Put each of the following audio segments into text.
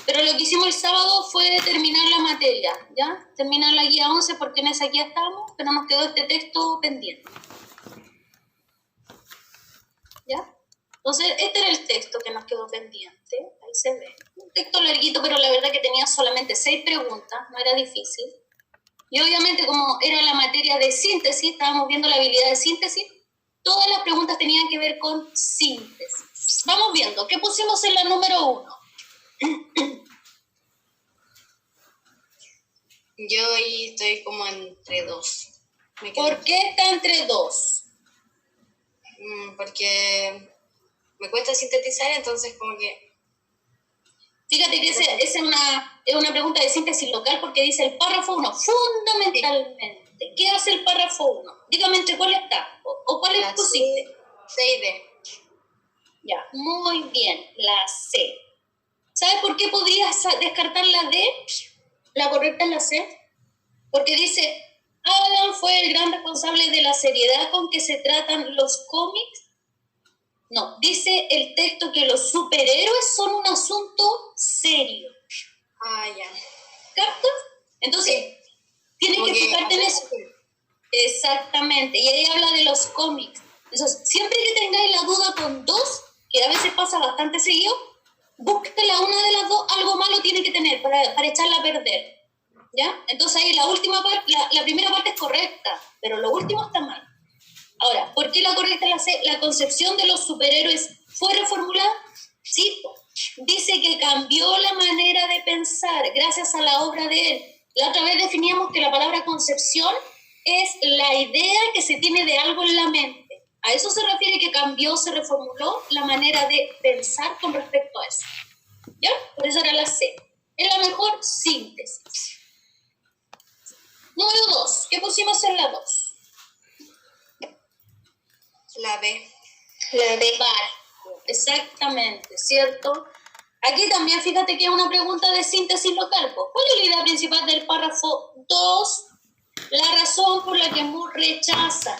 Pero lo que hicimos el sábado fue terminar la materia, ¿ya? Terminar la guía 11 porque en esa guía estábamos, pero nos quedó este texto pendiente. ¿Ya? Entonces, este era el texto que nos quedó pendiente. Ahí se ve. Un texto larguito, pero la verdad que tenía solamente 6 preguntas, no era difícil. Y obviamente, como era la materia de síntesis, estábamos viendo la habilidad de síntesis, todas las preguntas tenían que ver con síntesis. Vamos viendo, ¿qué pusimos en la número 1? Yo ahí estoy como entre 2. ¿Por qué está entre 2? Porque me cuesta sintetizar, entonces como que... Fíjate que esa es una pregunta de síntesis local porque dice el párrafo 1, fundamentalmente. Sí. ¿Qué hace el párrafo 1? Dígame entre cuál está o cuál es pusiste. C y D. Ya, muy bien, la C. ¿Sabes por qué podrías descartar la D? La correcta es la C. Porque dice, Alan fue el gran responsable de la seriedad con que se tratan los cómics. No, dice el texto que los superhéroes son un asunto serio. Ah, ya. ¿Captas? Entonces, tienes que fijarte en eso. Exactamente, y ahí habla de los cómics. Entonces, siempre que tengáis la duda con 2, que a veces pasa bastante seguido, búsquela una de las dos, algo malo tiene que tener para echarla a perder. ¿Ya? Entonces ahí la última parte, la primera parte es correcta, pero lo último está mal. Ahora, ¿por qué la correcta es la C? La concepción de los superhéroes fue reformulada. Sí, dice que cambió la manera de pensar gracias a la obra de él. La otra vez definíamos que la palabra concepción es la idea que se tiene de algo en la mente. A eso se refiere que cambió, se reformuló la manera de pensar con respecto a eso. ¿Ya? Por eso era la C. Es la mejor síntesis. Número 2. ¿Qué pusimos en la 2? La B. La B. Vale. Exactamente, ¿cierto? Aquí también fíjate que es una pregunta de síntesis local. ¿Cuál es la idea principal del párrafo 2? La razón por la que Moore rechaza.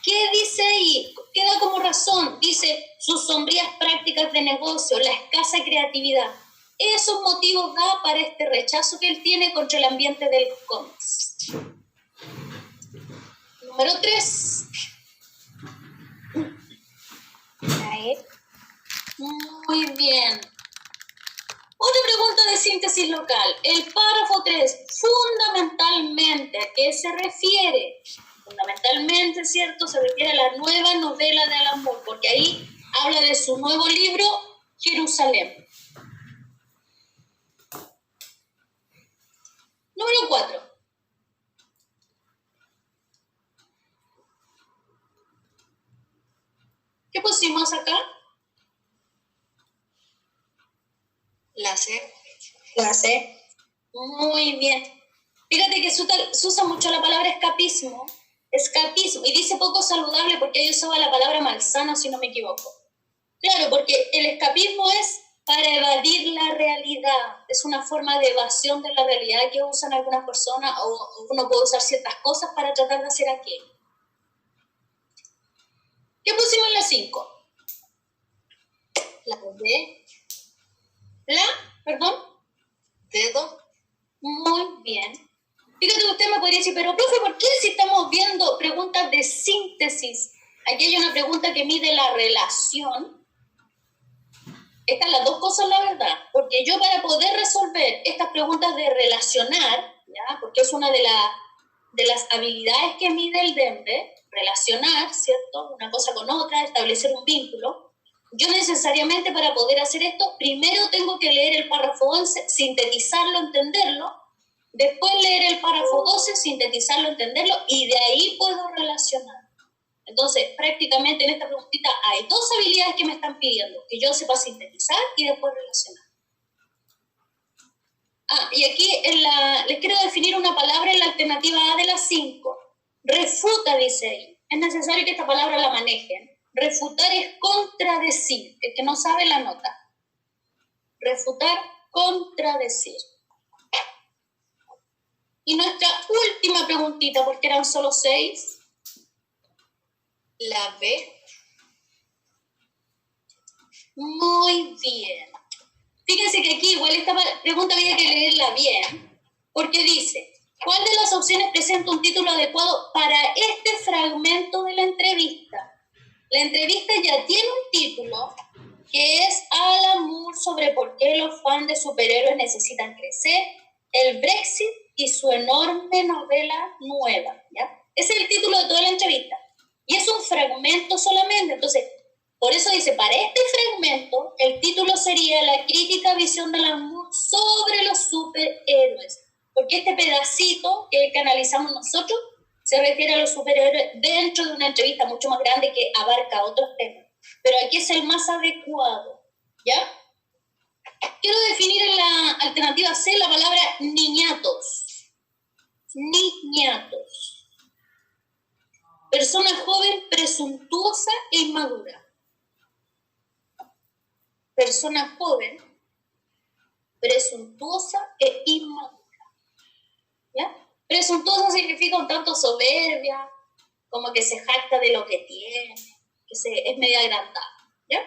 ¿Qué dice ahí? ¿Qué da como razón? Dice sus sombrías prácticas de negocio, la escasa creatividad. Esos motivos da para este rechazo que él tiene contra el ambiente del cómics. Número 3. Muy bien. Otra pregunta de síntesis local. El párrafo 3, fundamentalmente, ¿a qué se refiere? Fundamentalmente, ¿cierto? Se refiere a la nueva novela de Alan Moore, porque ahí habla de su nuevo libro, Jerusalén. Número 4. ¿Qué pusimos acá? La C. La C. Muy bien. Fíjate que se usa mucho la palabra escapismo, y dice poco saludable porque ahí usaba la palabra malsano, si no me equivoco. Claro, porque el escapismo es para evadir la realidad, es una forma de evasión de la realidad que usan algunas personas, o uno puede usar ciertas cosas para tratar de hacer aquello. ¿Qué pusimos en la 5? La D. ¿Perdón? Dedo. Muy bien. Fíjate que usted me podría decir, pero profe, ¿por qué si estamos viendo preguntas de síntesis? Aquí hay una pregunta que mide la relación. Estas las dos cosas, la verdad. Porque yo para poder resolver estas preguntas de relacionar, ¿ya? Porque es una de las habilidades que mide el DEMBE, relacionar, ¿cierto? Una cosa con otra, establecer un vínculo. Yo necesariamente para poder hacer esto, primero tengo que leer el párrafo 11, sintetizarlo, entenderlo. Después leer el párrafo 12, sintetizarlo, entenderlo, y de ahí puedo relacionar. Entonces, prácticamente en esta preguntita hay 2 habilidades que me están pidiendo, que yo sepa sintetizar y después relacionar. Y aquí les quiero definir una palabra en la alternativa A de las 5. Refuta, dice ahí. Es necesario que esta palabra la manejen. Refutar es contradecir. El que no sabe la nota. Refutar, contradecir. Y nuestra última preguntita, porque eran solo 6. La B. Muy bien. Fíjense que aquí igual esta pregunta había que leerla bien, porque dice, ¿cuál de las opciones presenta un título adecuado para este fragmento de la entrevista? La entrevista ya tiene un título que es Alan Moore sobre por qué los fans de superhéroes necesitan crecer, el Brexit y su enorme novela nueva, ¿ya? Ese es el título de toda la entrevista. Y es un fragmento solamente, entonces, por eso dice, para este fragmento, el título sería La crítica visión de Alan Moore sobre los superhéroes, porque este pedacito que analizamos nosotros se refiere a los superhéroes dentro de una entrevista mucho más grande que abarca otros temas. Pero aquí es el más adecuado, ¿ya? Quiero definir en la alternativa C la palabra niñatos. Niñatos. Persona joven, presuntuosa e inmadura. Persona joven, presuntuosa e inmadura. ¿Ya? Presuntuosa significa un tanto soberbia, como que se jacta de lo que tiene, que es media agrandada, ¿ya?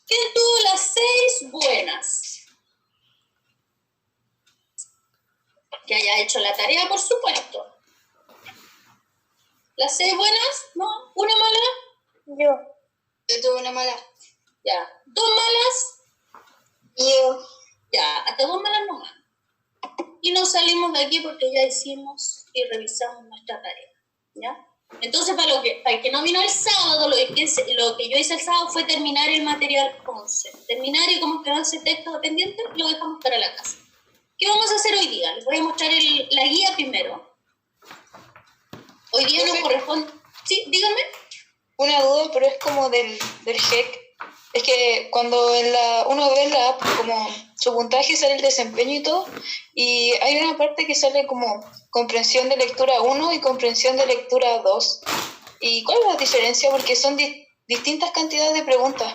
¿Quién tuvo las 6 buenas? Que haya hecho la tarea, por supuesto. ¿Las 6 buenas? ¿No? ¿Una mala? Yo tuve una mala. Ya. ¿2 malas? Yo. Ya, hasta 2 malas nomás. Y nos salimos de aquí porque ya hicimos y revisamos nuestra tarea, ¿ya? Entonces, para el que no vino el sábado, lo que yo hice el sábado fue terminar el material 11. Terminar y como quedó ese texto pendiente, lo dejamos para la casa. ¿Qué vamos a hacer hoy día? Les voy a mostrar la guía primero. Hoy día nos corresponde... Sí, díganme. Una duda, pero es como del GEC. Es que cuando uno ve en la app como su puntaje sale el desempeño y todo, y hay una parte que sale como comprensión de lectura 1 y comprensión de lectura 2. ¿Y cuál es la diferencia? Porque son distintas cantidades de preguntas.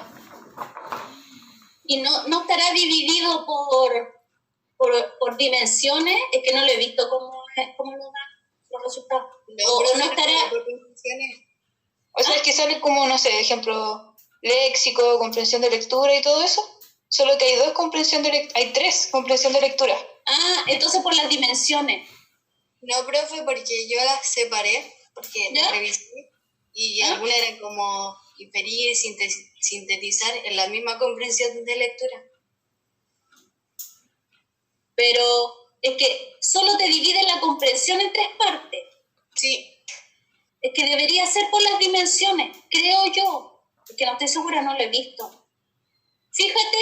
Y no estará dividido por dimensiones, es que no lo he visto cómo lo dan los resultados. No estará... Por dimensiones. O sea, es que sale como, no sé, ejemplo, léxico, comprensión de lectura y todo eso. Solo que hay 2 comprensión de lectura, hay 3 comprensión de lectura. Ah, entonces por las dimensiones. No, profe, porque yo las separé, porque las revisé, y algunas eran como inferir, sintetizar en la misma comprensión de lectura. Pero es que solo te divide la comprensión en 3 partes. Sí. Es que debería ser por las dimensiones, creo yo. Es que no estoy segura, no lo he visto. Fíjate,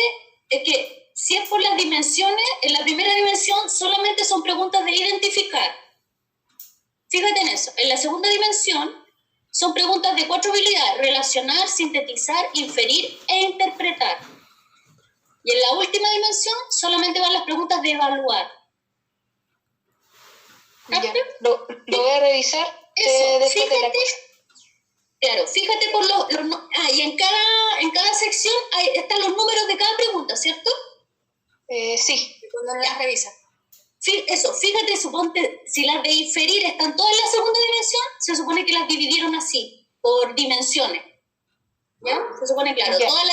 es que si es por las dimensiones, en la primera dimensión solamente son preguntas de identificar. Fíjate en eso. En la segunda dimensión son preguntas de 4 habilidades: relacionar, sintetizar, inferir e interpretar. Y en la última dimensión solamente van las preguntas de evaluar. Ya, lo voy a revisar. Eso, fíjate. Claro, fíjate por y en cada sección están los números de cada pregunta, ¿cierto? Sí. Cuando las revisa. Eso, fíjate, suponte, si las de inferir están todas en la segunda dimensión, se supone que las dividieron así, por dimensiones. ¿Ya? Se supone, claro, todas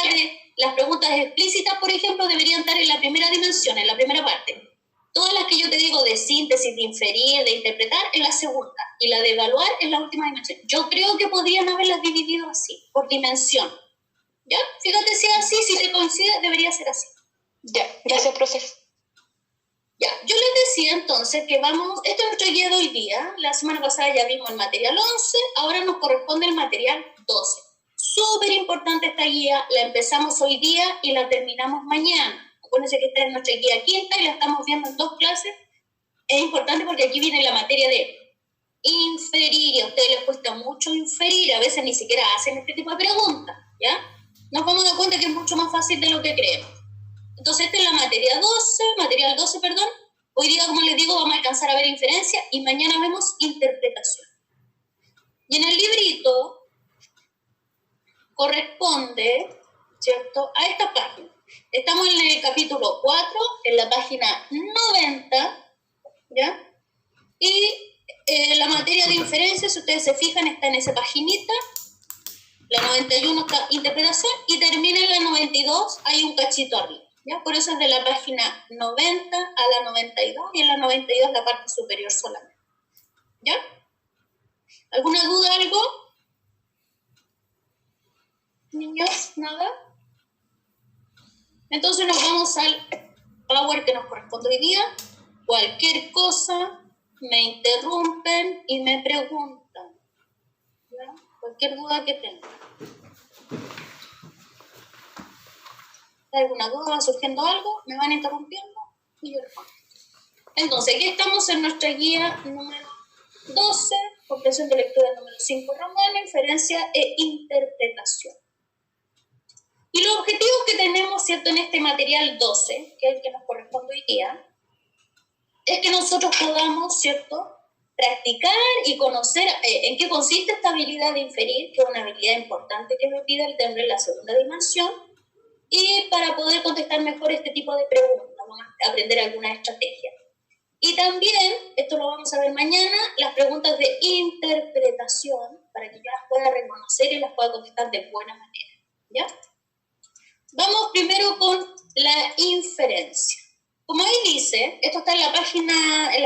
las preguntas explícitas, por ejemplo, deberían estar en la primera dimensión, en la primera parte. Todas las que yo te digo de síntesis, de inferir, de interpretar, en la segunda. Y la de evaluar en la última dimensión. Yo creo que podrían haberlas dividido así, por dimensión. ¿Ya? Fíjate si es así, si te coincide, debería ser así. Ya, gracias, profe. Ya, yo les decía entonces que este es nuestro guía de hoy día. La semana pasada ya vimos el material 11, ahora nos corresponde el material 12. Súper importante esta guía, la empezamos hoy día y la terminamos mañana. Acuérdense que esta es nuestra guía quinta y la estamos viendo en 2 clases. Es importante porque aquí viene la materia de inferir, y a ustedes les cuesta mucho inferir, a veces ni siquiera hacen este tipo de preguntas, ¿ya? Nos vamos a dar cuenta que es mucho más fácil de lo que creemos. Entonces esta es la material 12, perdón. Hoy día, como les digo, vamos a alcanzar a ver inferencia y mañana vemos interpretación. Y en el librito corresponde, ¿cierto?, a esta página. Estamos en el capítulo 4, en la página 90, ¿ya? Y la materia de inferencia, si ustedes se fijan, está en esa paginita. La 91 está interpretación y termina en la 92, hay un cachito arriba, ¿Ya? Por eso es de la página 90 a la 92 y en la 92 la parte superior solamente. ¿Ya? ¿Alguna duda, algo? Niños, ¿nada? Entonces nos vamos al Power que nos corresponde hoy día. Cualquier cosa, me interrumpen y me preguntan. ¿Ya? Cualquier duda que tengan. ¿Hay alguna duda? ¿Va surgiendo algo? ¿Me van interrumpiendo? Y yo respondo. Entonces, aquí estamos en nuestra guía número 12, comprensión de lectura número 5, Ramón, inferencia e interpretación. Y los objetivos que tenemos, ¿cierto?, en este material 12, que es el que nos corresponde hoy día, es que nosotros podamos, ¿cierto?, practicar y conocer en qué consiste esta habilidad de inferir, que es una habilidad importante que me pide el temple en la segunda dimensión, y para poder contestar mejor este tipo de preguntas, vamos a aprender algunas estrategias. Y también, esto lo vamos a ver mañana, las preguntas de interpretación, para que yo las pueda reconocer y las pueda contestar de buena manera, ¿ya? Vamos primero con la inferencia. Como ahí dice, esto está en la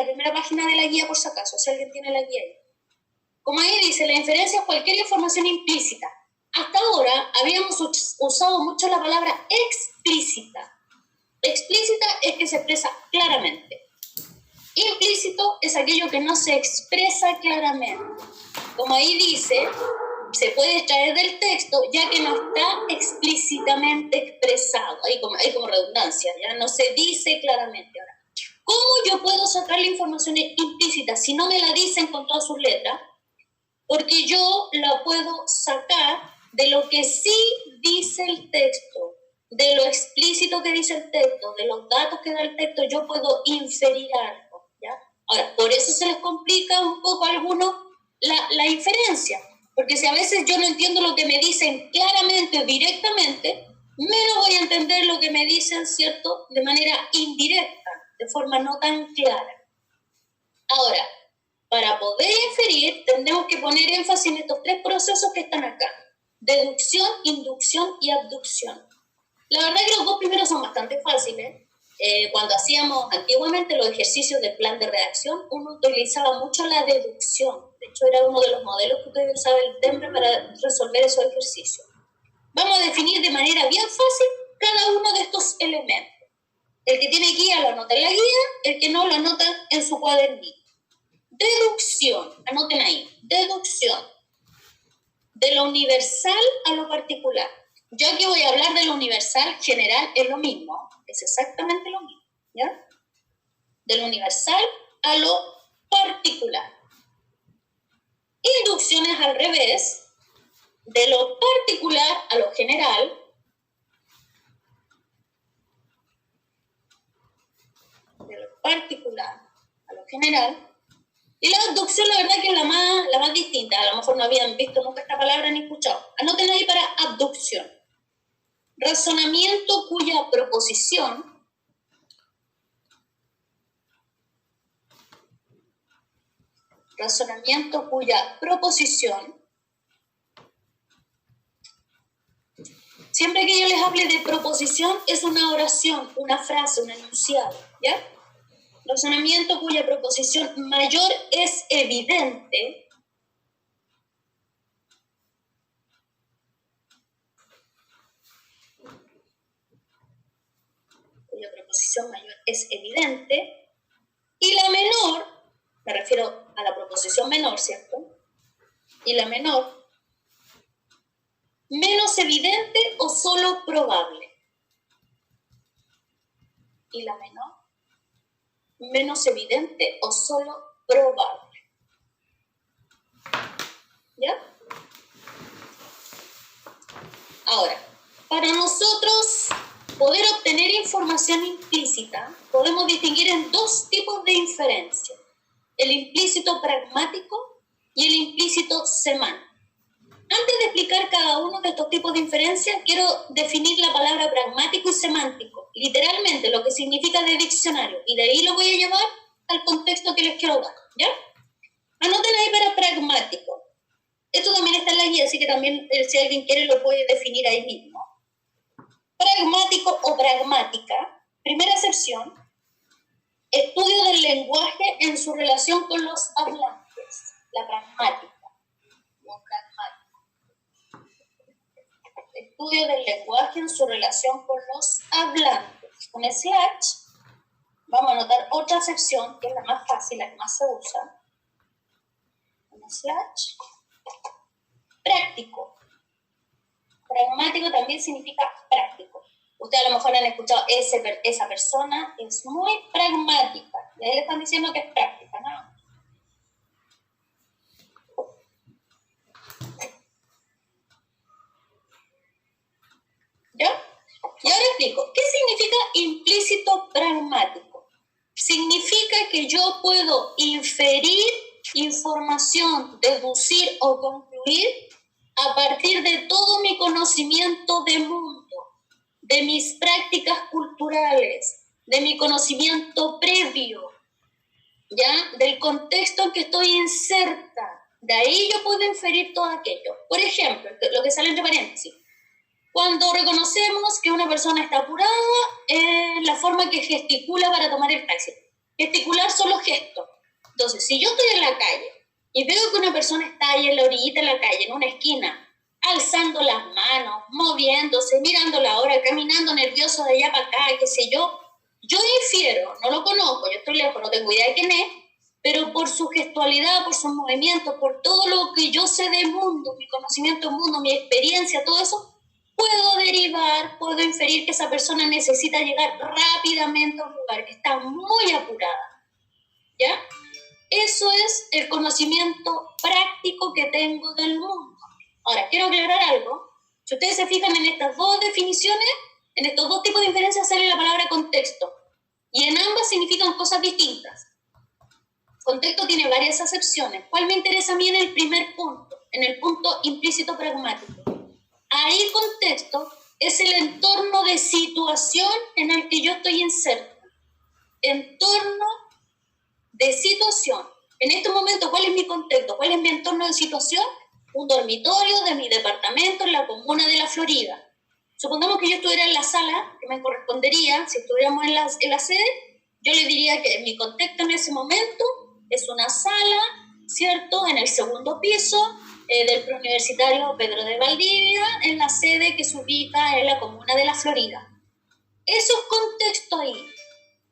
primera página de la guía por si acaso, si alguien tiene la guía ahí. Como ahí dice, la inferencia es cualquier información implícita. Hasta ahora habíamos usado mucho la palabra explícita. Explícita es que se expresa claramente. Implícito es aquello que no se expresa claramente. Como ahí dice, se puede extraer del texto ya que no está explícitamente expresado. Hay como redundancia, ya no se dice claramente. Ahora, ¿cómo yo puedo sacar la información implícita si no me la dicen con todas sus letras? Porque yo la puedo sacar de lo que sí dice el texto, de lo explícito que dice el texto, de los datos que da el texto, yo puedo inferir algo, ¿ya? Ahora, por eso se les complica un poco a algunos la inferencia, porque si a veces yo no entiendo lo que me dicen claramente o directamente, menos voy a entender lo que me dicen, ¿cierto?, de manera indirecta, de forma no tan clara. Ahora, para poder inferir, tendremos que poner énfasis en estos tres procesos que están acá: deducción, inducción y abducción. La verdad que los dos primeros son bastante fáciles. Cuando hacíamos antiguamente los ejercicios de plan de redacción, uno utilizaba mucho la deducción. De hecho, era uno de los modelos que utilizaba el TEMPRE para resolver esos ejercicios. Vamos a definir de manera bien fácil cada uno de estos elementos. El que tiene guía lo anota en la guía, el que no lo anota en su cuadernito. Deducción, anoten ahí, deducción. De lo universal a lo particular. Yo aquí voy a hablar de lo universal, general es lo mismo, es exactamente lo mismo, ¿ya? De lo universal a lo particular. Inducción es al revés, de lo particular a lo general. De lo particular a lo general. Y la abducción, la verdad que es la más distinta. A lo mejor no habían visto nunca esta palabra ni escuchado. Anoten ahí para abducción. Razonamiento cuya proposición siempre que yo les hable de proposición es una oración, una frase, un enunciado, ¿ya? Razonamiento cuya proposición mayor es evidente y la menor, me refiero a la proposición menor, ¿cierto? Y la menor, menos evidente o solo probable. Y la menor, menos evidente o solo probable. ¿Ya? Ahora, para nosotros poder obtener información implícita, podemos distinguir en dos tipos de inferencia: el implícito pragmático y el implícito semántico. Antes de explicar cada uno de estos tipos de inferencia, quiero definir la palabra pragmático y semántico, literalmente lo que significa de diccionario, y de ahí lo voy a llevar al contexto que les quiero dar, ¿ya? Anoten ahí para pragmático. Esto también está en la guía, así que también si alguien quiere lo puede definir ahí mismo. Pragmático o pragmática. Primera acepción, estudio del lenguaje en su relación con los hablantes. La pragmática o pragmático. Estudio del lenguaje en su relación con los hablantes. Un slash, vamos a anotar otra acepción, que es la más fácil, la que más se usa. Un slash. Práctico. Pragmático también significa práctico. Ustedes a lo mejor han escuchado, esa persona es muy pragmática. Y ahí le están diciendo que es práctica, ¿no? ¿Ya? Y ahora explico. ¿Qué significa implícito pragmático? Significa que yo puedo inferir información, deducir o concluir a partir de todo mi conocimiento de mundo, de mis prácticas culturales, de mi conocimiento previo, ¿ya? Del contexto en que estoy inserta. De ahí yo puedo inferir todo aquello. Por ejemplo, lo que sale entre paréntesis. Cuando reconocemos que una persona está apurada, la forma que gesticula para tomar el taxi. Gesticular son los gestos. Entonces, si yo estoy en la calle y veo que una persona está ahí en la orillita de la calle, en una esquina, alzando las manos, moviéndose, mirando la hora, caminando nervioso de allá para acá, qué sé yo infiero, no lo conozco, yo estoy lejos, no tengo idea de quién es, pero por su gestualidad, por sus movimientos, por todo lo que yo sé del mundo, mi conocimiento del mundo, mi experiencia, todo eso, puedo inferir que esa persona necesita llegar rápidamente a un lugar, que está muy apurada, ¿ya? Eso es el conocimiento práctico que tengo del mundo. Ahora, quiero aclarar algo. Si ustedes se fijan en estas dos definiciones, en estos dos tipos de inferencias sale la palabra contexto. Y en ambas significan cosas distintas. Contexto tiene varias acepciones. ¿Cuál me interesa a mí en el primer punto? En el punto implícito pragmático. Ahí contexto es el entorno de situación en el que yo estoy inserta. Entorno de situación. En este momento, ¿cuál es mi contexto? ¿Cuál es mi entorno de situación? Un dormitorio de mi departamento en la comuna de la Florida. Supongamos que yo estuviera en la sala, que me correspondería, si estuviéramos en la sede, yo le diría que mi contexto en ese momento es una sala, ¿cierto?, en el segundo piso del preuniversitario Pedro de Valdivia, en la sede que se ubica en la comuna de la Florida. Eso es contexto ahí.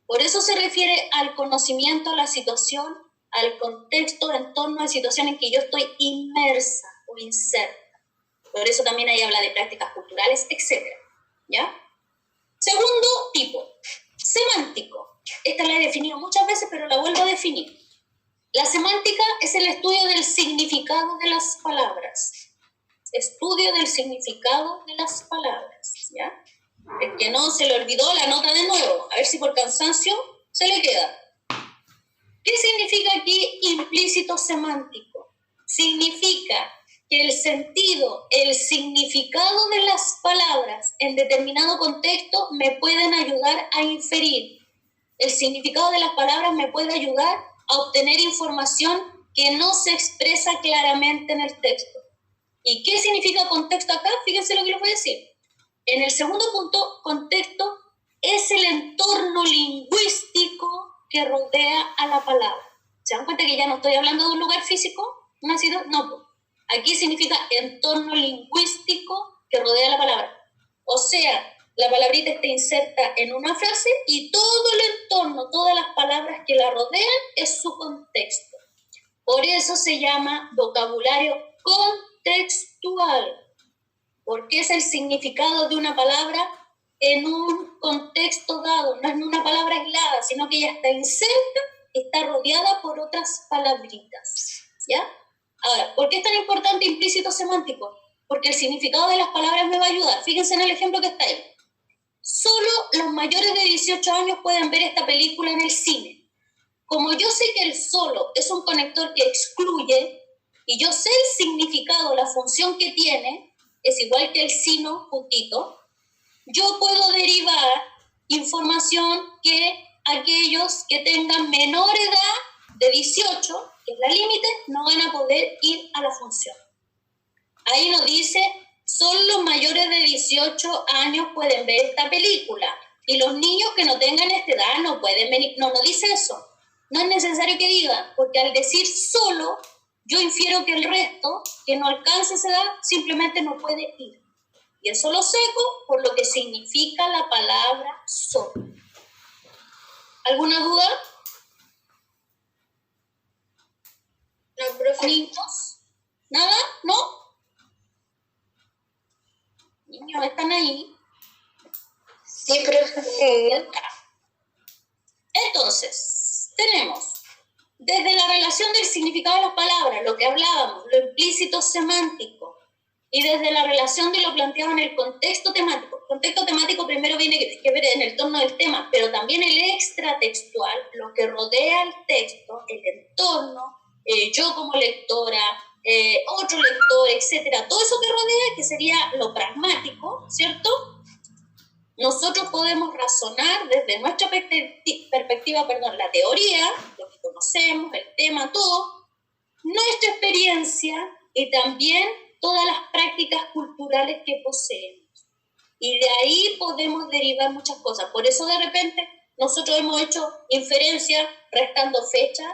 Por eso se refiere al conocimiento, a la situación, al contexto, en torno a situaciones en que yo estoy inmersa o inserta. Por eso también ahí habla de prácticas culturales, etc. ¿Ya? Segundo tipo, semántico. Esta la he definido muchas veces, pero la vuelvo a definir. La semántica es el estudio del significado de las palabras. Estudio del significado de las palabras, ¿ya? El que no se le olvidó la nota de nuevo, a ver si por cansancio se le queda. ¿Qué significa aquí implícito semántico? Significa que el sentido, el significado de las palabras en determinado contexto me pueden ayudar a inferir. El significado de las palabras me puede ayudar a obtener información que no se expresa claramente en el texto. ¿Y qué significa contexto acá? Fíjense lo que les voy a decir. En el segundo punto, contexto es el entorno lingüístico que rodea a la palabra. ¿Se dan cuenta que ya no estoy hablando de un lugar físico? No. Aquí significa entorno lingüístico que rodea la palabra. O sea, la palabrita está inserta en una frase y todo el entorno, todas las palabras que la rodean es su contexto. Por eso se llama vocabulario contextual, porque es el significado de una palabra en un contexto dado, no es una palabra aislada, sino que ella está inserta, está rodeada por otras palabritas, ¿ya? Ahora, ¿por qué es tan importante implícito semántico? Porque el significado de las palabras me va a ayudar. Fíjense en el ejemplo que está ahí. Solo los mayores de 18 años pueden ver esta película en el cine. Como yo sé que el solo es un conector que excluye, y yo sé el significado, la función que tiene, es igual que el sino, puntito, yo puedo derivar información que aquellos que tengan menor edad de 18, que es la límite, no van a poder ir a la función. Ahí no dice solo los mayores de 18 años pueden ver esta película. Y los niños que no tengan esta edad no pueden venir. No, no dice eso. No es necesario que digan, porque al decir solo, yo infiero que el resto, que no alcance esa edad, simplemente no puede ir. Y eso lo seco por lo que significa la palabra solo. ¿Alguna duda? No, profe. ¿Niños? ¿Nada? ¿No? Niños, ¿están ahí? Sí, profe. Entonces, tenemos desde la relación del significado de las palabras, lo que hablábamos, lo implícito semántico, y desde la relación de lo planteado en el contexto temático. El contexto temático primero viene que ver en el torno del tema, pero también el extratextual, lo que rodea el texto, el entorno, yo como lectora, otro lector, etcétera. Todo eso que rodea, que sería lo pragmático, ¿cierto? Nosotros podemos razonar desde nuestra perspectiva, la teoría, lo que conocemos, el tema, todo, nuestra experiencia y también todas las prácticas culturales que poseemos. Y de ahí podemos derivar muchas cosas. Por eso de repente nosotros hemos hecho inferencias restando fechas,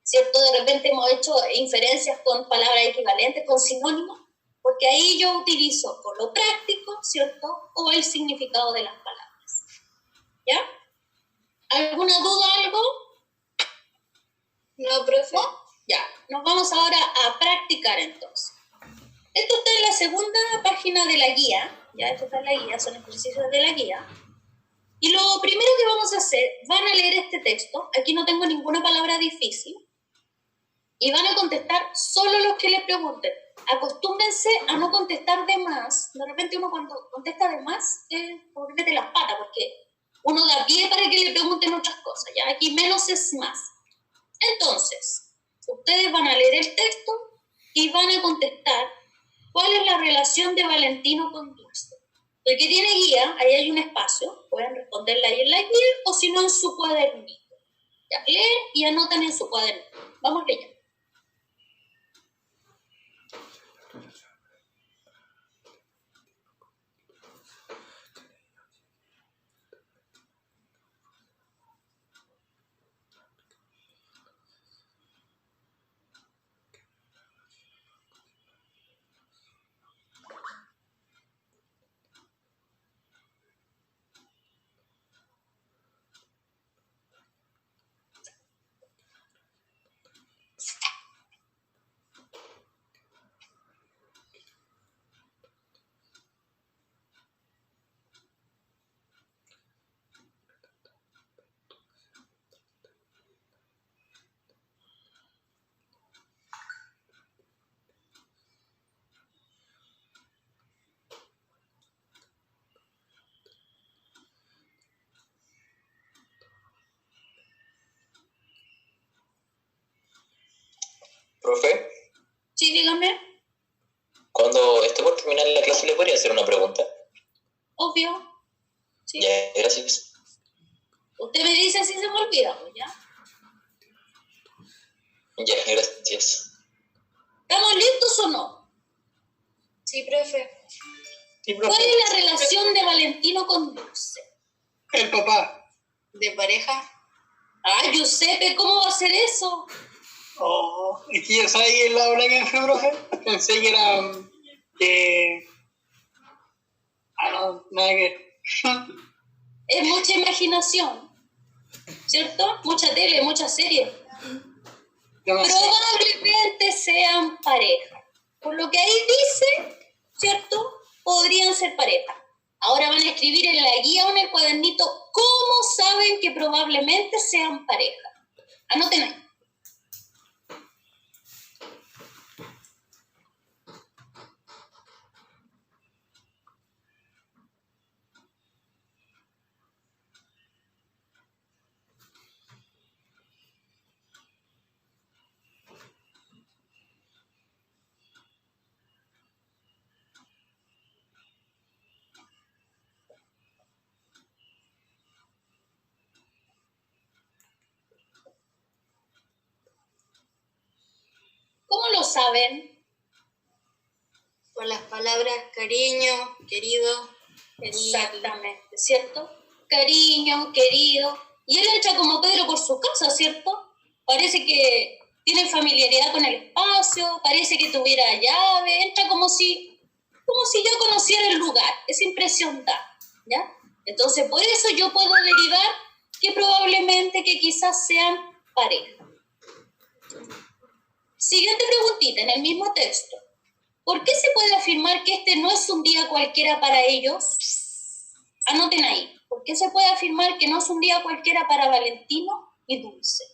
¿cierto? De repente hemos hecho inferencias con palabras equivalentes, con sinónimos, porque ahí yo utilizo por lo práctico, ¿cierto? O el significado de las palabras. ¿Ya? ¿Alguna duda, algo? No, profe. ¿No? Ya, nos vamos ahora a practicar entonces. Esto está en la segunda página de la guía, ya esto está en la guía, son ejercicios de la guía. Y lo primero que vamos a hacer, van a leer este texto, aquí no tengo ninguna palabra difícil, y van a contestar solo los que les pregunten. Acostúmbrense a no contestar de más. De repente uno cuando contesta de más, mete las patas, porque uno da pie para que le pregunten otras cosas, ¿ya? Aquí menos es más. Entonces, ustedes van a leer el texto y van a contestar cuál es la relación de Valentino con Dulce. El que tiene guía, ahí hay un espacio, pueden responderla ahí en la guía o si no en su cuadernito. Ya, leen y anotan en su cuaderno. Vamos leyendo. Profe, Sí, dígame. cuando esté por terminar la clase, ¿le podría hacer una pregunta? Obvio. Sí. Ya, gracias. Usted me dice si se me olvida, pues, ¿ya? Ya, gracias. ¿Estamos listos o no? Sí, profe. Sí, profe. ¿Cuál es la relación de Valentino con Dulce? El papá. ¿De pareja? Ay, Giuseppe, ¿cómo va a ser eso? Oh, es que ya sabía que la hora que fue, profe. Pensé que era. No, nada que ver. Es mucha imaginación, ¿cierto? Mucha tele, mucha serie. Demasiado. Probablemente sean pareja. Por lo que ahí dice, ¿cierto? Podrían ser pareja. Ahora van a escribir en la guía o en el cuadernito cómo saben que probablemente sean pareja. Anoten ahí. ¿Cómo lo saben? Por las palabras cariño, querido. Exactamente, ¿cierto? Cariño, querido. Y él entra como Pedro por su casa, ¿cierto? Parece que tiene familiaridad con el espacio, parece que tuviera llave, entra como si ya conociera el lugar. Esa impresión da, ¿ya? Entonces, por eso yo puedo derivar que probablemente que quizás sean pareja. Siguiente preguntita en el mismo texto. ¿Por qué se puede afirmar que este no es un día cualquiera para ellos? Anoten ahí. ¿Por qué se puede afirmar que no es un día cualquiera para Valentino y Dulce?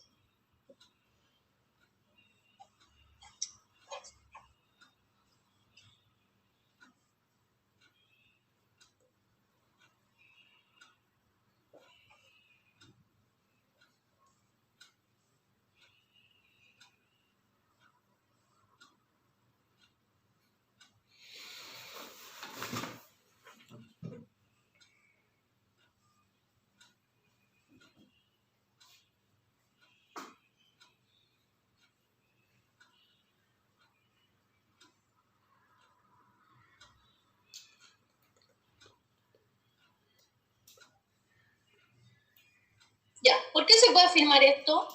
Ya, ¿por qué se puede afirmar esto?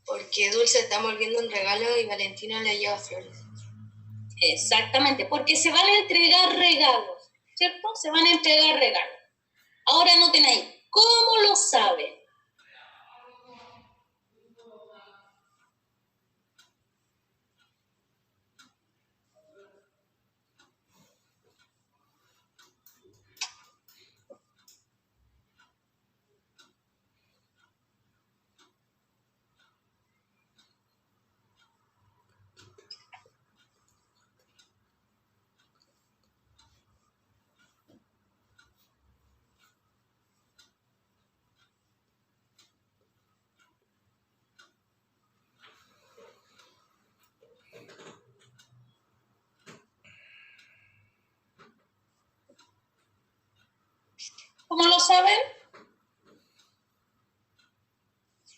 Porque Dulce está envolviendo un regalo y Valentino le lleva flores. Exactamente, porque se van a entregar regalos, ¿cierto? Se van a entregar regalos. Ahora anoten ahí, ¿cómo lo saben? ¿Cómo lo saben?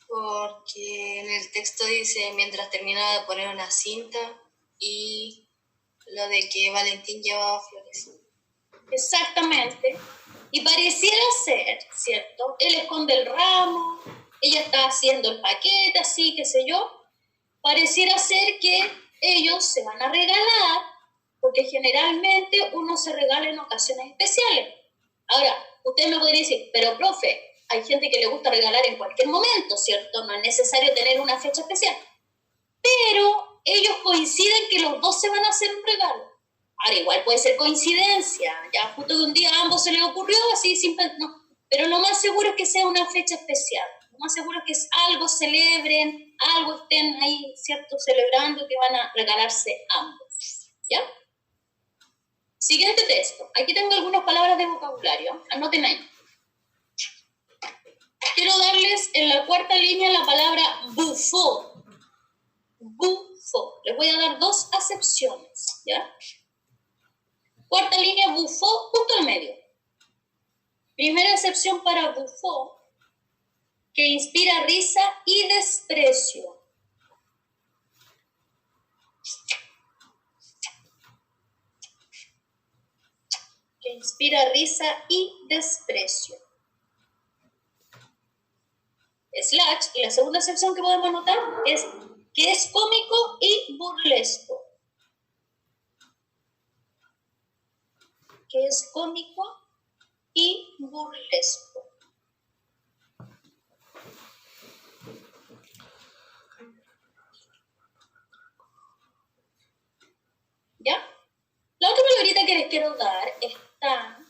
Porque en el texto dice mientras terminaba de poner una cinta y lo de que Valentín llevaba flores. Exactamente. Y pareciera ser, ¿cierto? Él esconde el ramo, ella está haciendo el paquete, así, qué sé yo. Pareciera ser que ellos se van a regalar, porque generalmente uno se regala en ocasiones especiales. Ahora, usted me podría decir, pero profe, hay gente que le gusta regalar en cualquier momento, ¿cierto? No es necesario tener una fecha especial. Pero ellos coinciden que los dos se van a hacer un regalo. Ahora, igual puede ser coincidencia, ya justo que un día a ambos se les ocurrió, así, simple, no. Pero lo más seguro es que sea una fecha especial. Lo más seguro es que es algo celebren, algo estén ahí, ¿cierto? Celebrando que van a regalarse ambos, ¿ya? Siguiente texto. Aquí tengo algunas palabras de vocabulario. Anoten ahí. Quiero darles en la cuarta línea la palabra bufó. Bufó. Les voy a dar dos acepciones, ¿ya? Cuarta línea, bufó, justo al medio. Primera acepción para bufó, que inspira risa y desprecio. Que inspira risa y desprecio. Slash, y la segunda acepción que podemos notar es que es cómico y burlesco. Que es cómico y burlesco. ¿Ya? La otra palabrita que les quiero dar está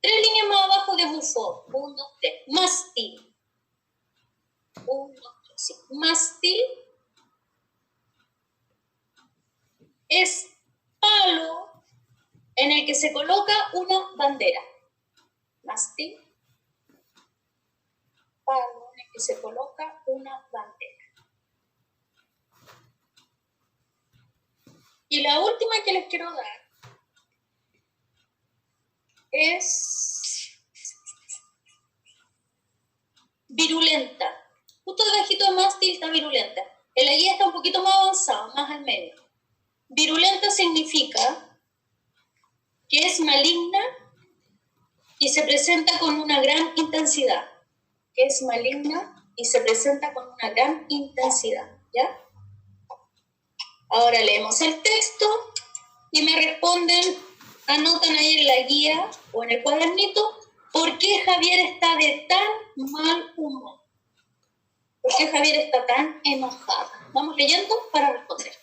3 líneas más abajo de bufó. 1, 2, 3. Mástil. 1, 2, 3. Sí. Mástil es palo en el que se coloca una bandera. Mástil. Palo en el que se coloca una bandera. Y la última que les quiero dar es virulenta. Justo debajito de mástil está virulenta. El allí está un poquito más avanzado, más al medio. Virulenta significa que es maligna y se presenta con una gran intensidad. Que es maligna y se presenta con una gran intensidad, ¿ya? Ahora leemos el texto y me responden, anotan ahí en la guía o en el cuadernito, ¿por qué Javier está de tan mal humor? ¿Por qué Javier está tan enojado? Vamos leyendo para responder.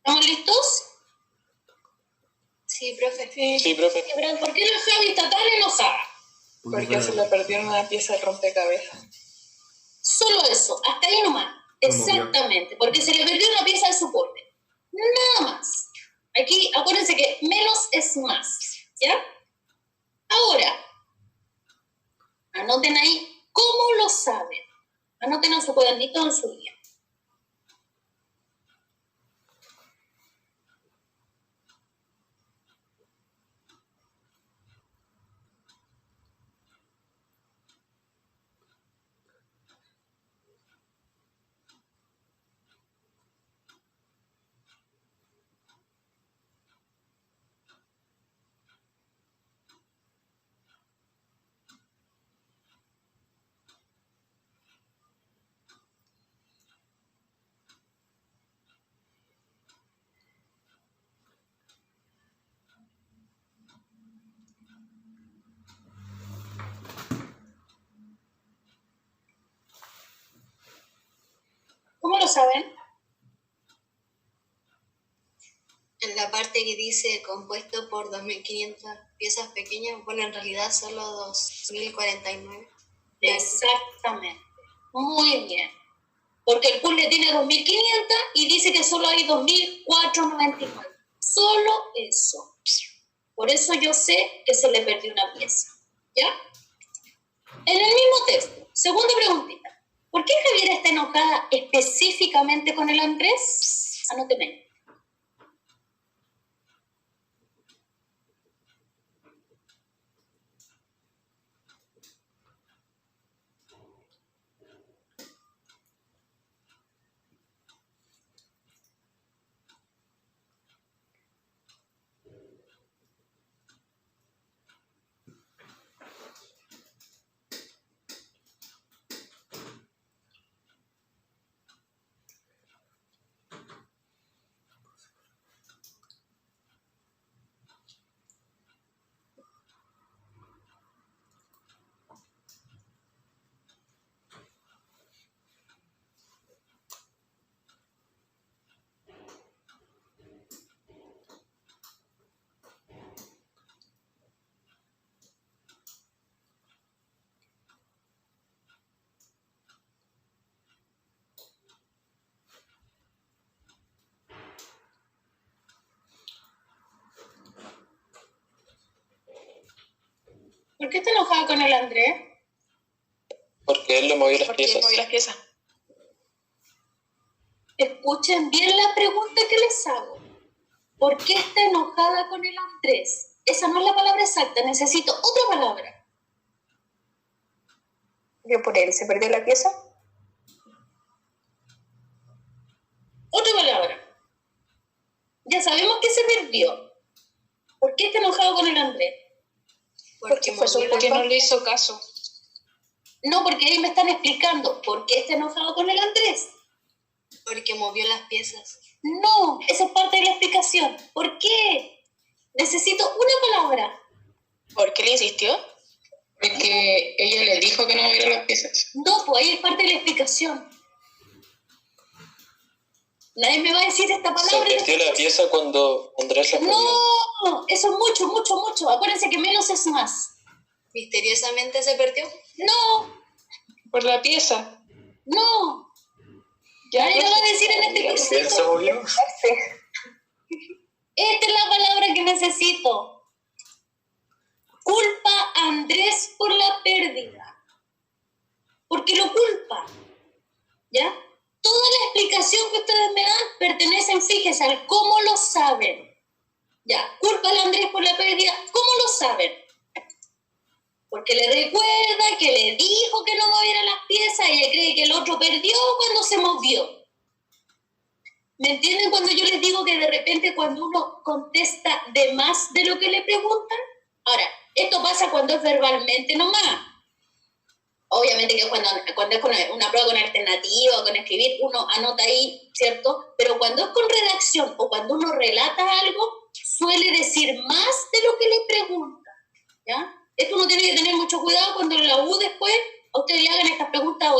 ¿Estamos listos? Sí, profe. Sí, profe. ¿Por qué la Javi está tan enojada? Porque se le perdió una pieza del rompecabezas. Solo eso, hasta ahí nomás. Exactamente, porque se le perdió una pieza de soporte. Nada más. Aquí, acuérdense que menos es más. ¿Ya? Ahora, anoten ahí cómo lo saben. Anoten en su cuadernito en su guía. ¿Cómo lo saben? En la parte que dice compuesto por 2.500 piezas pequeñas, bueno, en realidad solo 2.049. Exactamente. Muy bien. Porque el puzzle tiene 2.500 y dice que solo hay 2.499. Solo eso. Por eso yo sé que se le perdió una pieza. ¿Ya? En el mismo texto, segunda preguntita. ¿Por qué Javier está enojada específicamente con el Andrés? Anóteme. ¿Por qué está enojada con el Andrés? Porque él le movió las Porque piezas. moví las piezas. Escuchen bien la pregunta que les hago. ¿Por qué está enojada con el Andrés? Esa no es la palabra exacta, necesito otra palabra. ¿Que por él se perdió la pieza? Otra palabra. Ya sabemos que se perdió. ¿Por qué está enojado con el Andrés? Porque Porque no le hizo caso. No, porque ahí me están explicando por qué está enojado con el Andrés. Porque movió las piezas. No, esa es parte de la explicación. ¿Por qué? Necesito una palabra. ¿Por qué le insistió? Porque ella le dijo que no moviera las piezas. No, pues ahí es parte de la explicación. Nadie me va a decir esta Se palabra. perdió la pieza cuando Andrés la movió. No, eso es mucho, mucho, mucho. Acuérdense que menos es más. ¿Misteriosamente se perdió? No, Por la pieza. no. Ya, Nadie lo va a decir en este ¿Quién se cursito. movió? Esta es la palabra que necesito. Culpa a Andrés por la pérdida. Porque lo culpa. ¿Ya? Toda la explicación que ustedes me dan pertenecen, fíjense, al cómo lo saben. Ya, culpa a Andrés por la pérdida. ¿Cómo lo saben? Porque le recuerda que le dijo que no moviera las piezas y ella cree que el otro perdió cuando se movió. ¿Me entienden cuando yo les digo que de repente cuando uno contesta de más de lo que le preguntan? Ahora, esto pasa cuando es verbalmente nomás. Obviamente que cuando es con una prueba con alternativa o con escribir, uno anota ahí, ¿cierto? Pero cuando es con redacción o cuando uno relata algo, suele decir más de lo que le preguntan, ¿ya? Esto uno tiene que tener mucho cuidado cuando en la U después a ustedes le hagan estas preguntas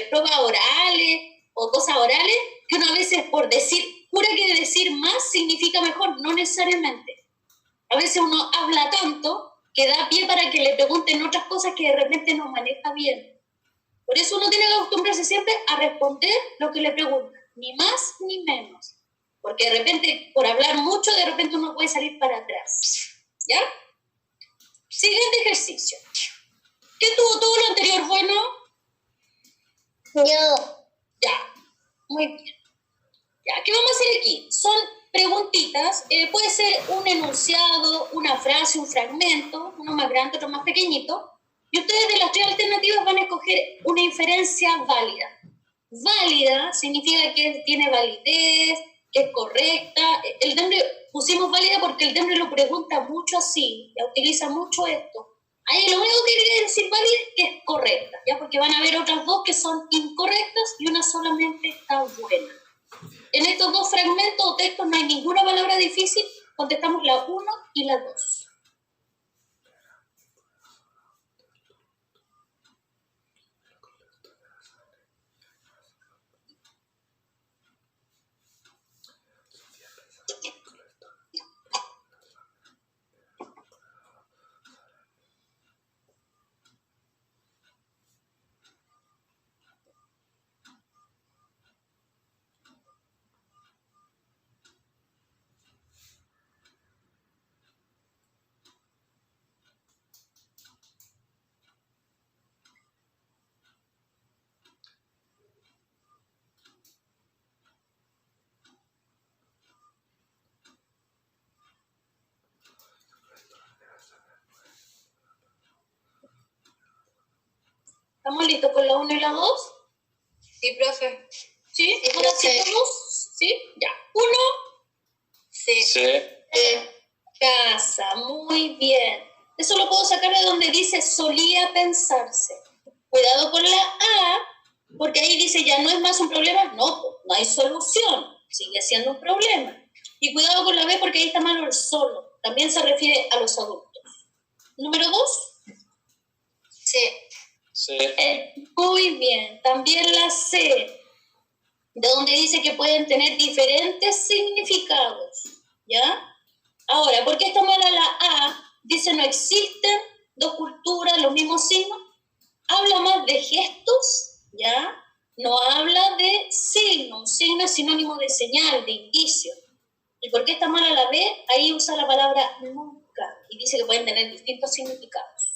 pruebas orales o cosas orales, que una vez es por decir, jura que decir más significa mejor, no necesariamente. A veces uno habla tanto que da pie para que le pregunten otras cosas que de repente no maneja bien. Por eso uno tiene que acostumbrarse siempre a responder lo que le preguntan, ni más ni menos. Porque de repente, por hablar mucho, de repente uno puede salir para atrás. ¿Ya? Siguiente ejercicio. ¿Qué tuvo todo lo anterior bueno? Yo. Ya, muy bien. Ya, ¿qué vamos a hacer aquí? Son preguntitas, puede ser un enunciado, una frase, un fragmento, uno más grande, otro más pequeñito, y ustedes de las tres alternativas van a escoger una inferencia válida. Válida significa que tiene validez, que es correcta. El Demre pusimos válida porque el Demre lo pregunta mucho así, ya utiliza mucho esto. Ahí lo único que quiere decir válida es que es correcta, ¿ya? Porque van a haber otras dos que son incorrectas y una solamente está buena. En estos dos fragmentos o textos no hay ninguna palabra difícil, contestamos la 1 y la 2. ¿Estamos listos con la 1 y la 2? Sí, profe. ¿Sí? Sí, ¿Ahora sí profe. estamos? ¿Sí? Ya. 1. Sí. Sí. Casa. Muy bien. Eso lo puedo sacar de donde dice solía pensarse. Cuidado con la A, porque ahí dice ya no es más un problema. No, pues, no hay solución. Sigue siendo un problema. Y cuidado con la B, porque ahí está malo el solo. También se refiere a los adultos. Número 2. Sí. Sí. Muy bien. También la C, de donde dice que pueden tener diferentes significados. ¿Ya? Ahora, ¿por qué está mala la A? Dice no existen dos culturas, los mismos signos. Habla más de gestos, ¿ya? No habla de signo. Un signo es sinónimo de señal, de indicio. ¿Y por qué está mala la B? Ahí usa la palabra nunca y dice que pueden tener distintos significados.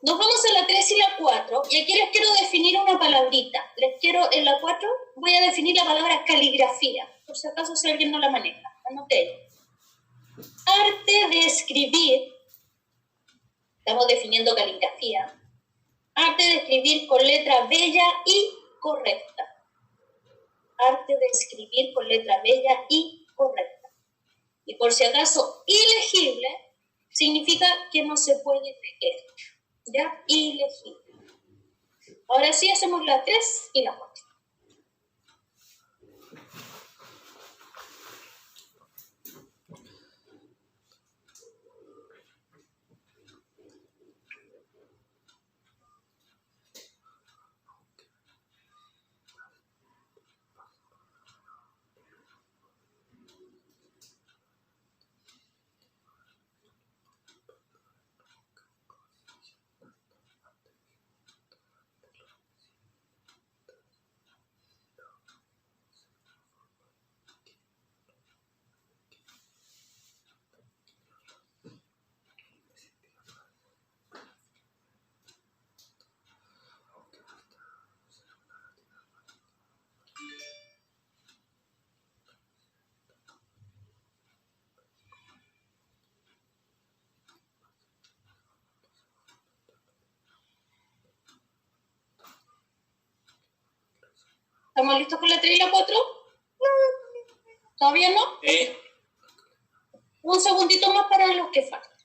Nos vamos a la 3 y la 4, y aquí les quiero definir una palabrita. En la 4 voy a definir la palabra caligrafía, por si acaso si alguien no la maneja. Anoté. Arte de escribir, estamos definiendo caligrafía, arte de escribir con letra bella y correcta. Arte de escribir con letra bella y correcta. Y por si acaso, ilegible significa que no se puede leer. ¿Ya? Ilegible. Ahora sí hacemos la 3 y la 4. ¿Estamos listos con la 3 y la 4? ¿Todavía no? Sí. Un segundito más para los que faltan.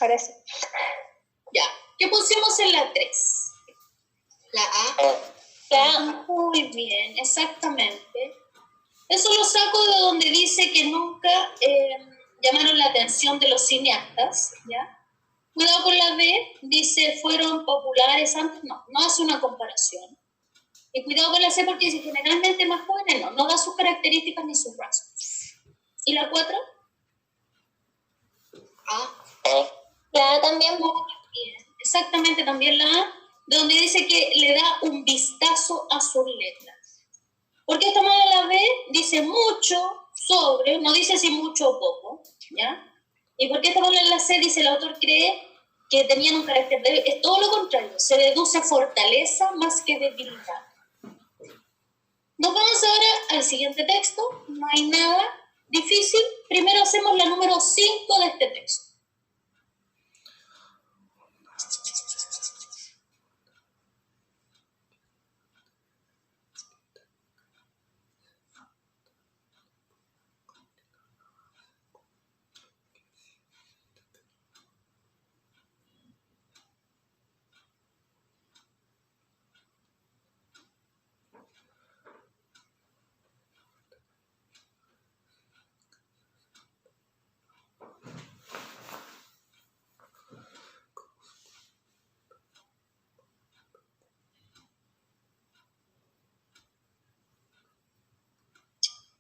Ahora sí. Ya. ¿Qué pusimos en la 3? La A. Muy bien, exactamente. Eso lo saco de donde dice que nunca llamaron la atención de los cineastas, ¿ya? Cuidado con la B, dice fueron populares antes, no hace una comparación. Y cuidado con la C porque dice generalmente más jóvenes, no da sus características ni sus rasgos. ¿Y la 4? A. La A también. Muy bien, exactamente, también la A, donde dice que le da un vistazo a sus letras. ¿Por qué está mal la B? Dice mucho sobre, no dice si mucho o poco, ¿ya? ¿Y por qué está mal la C? Dice el autor cree que tenían un carácter débil. Es todo lo contrario, se deduce fortaleza más que debilidad. Nos vamos ahora al siguiente texto, no hay nada difícil. Primero hacemos la número 5 de este texto.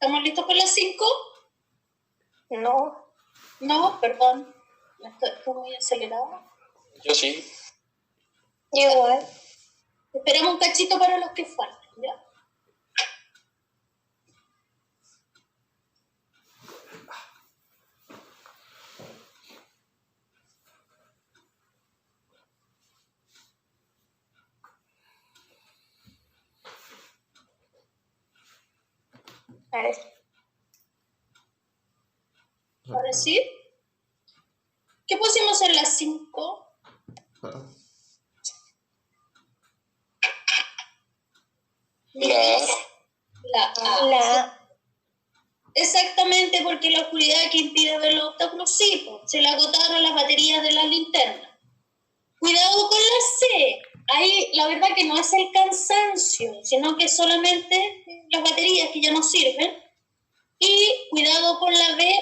¿Estamos listos con las 5? No. No, perdón. Estoy muy acelerada. Yo sí. Igual. Esperamos un cachito para los que faltan, ¿ya? Ahora sí. Ahora sí. ¿Qué pusimos en las 5? La La A. La A. Exactamente, porque la oscuridad que impide ver los obstáculos, sí, se le agotaron las baterías de las linternas. Cuidado con la C. Ahí la verdad que no es el cansancio, sino que solamente las baterías que ya no sirven. Y cuidado con la B,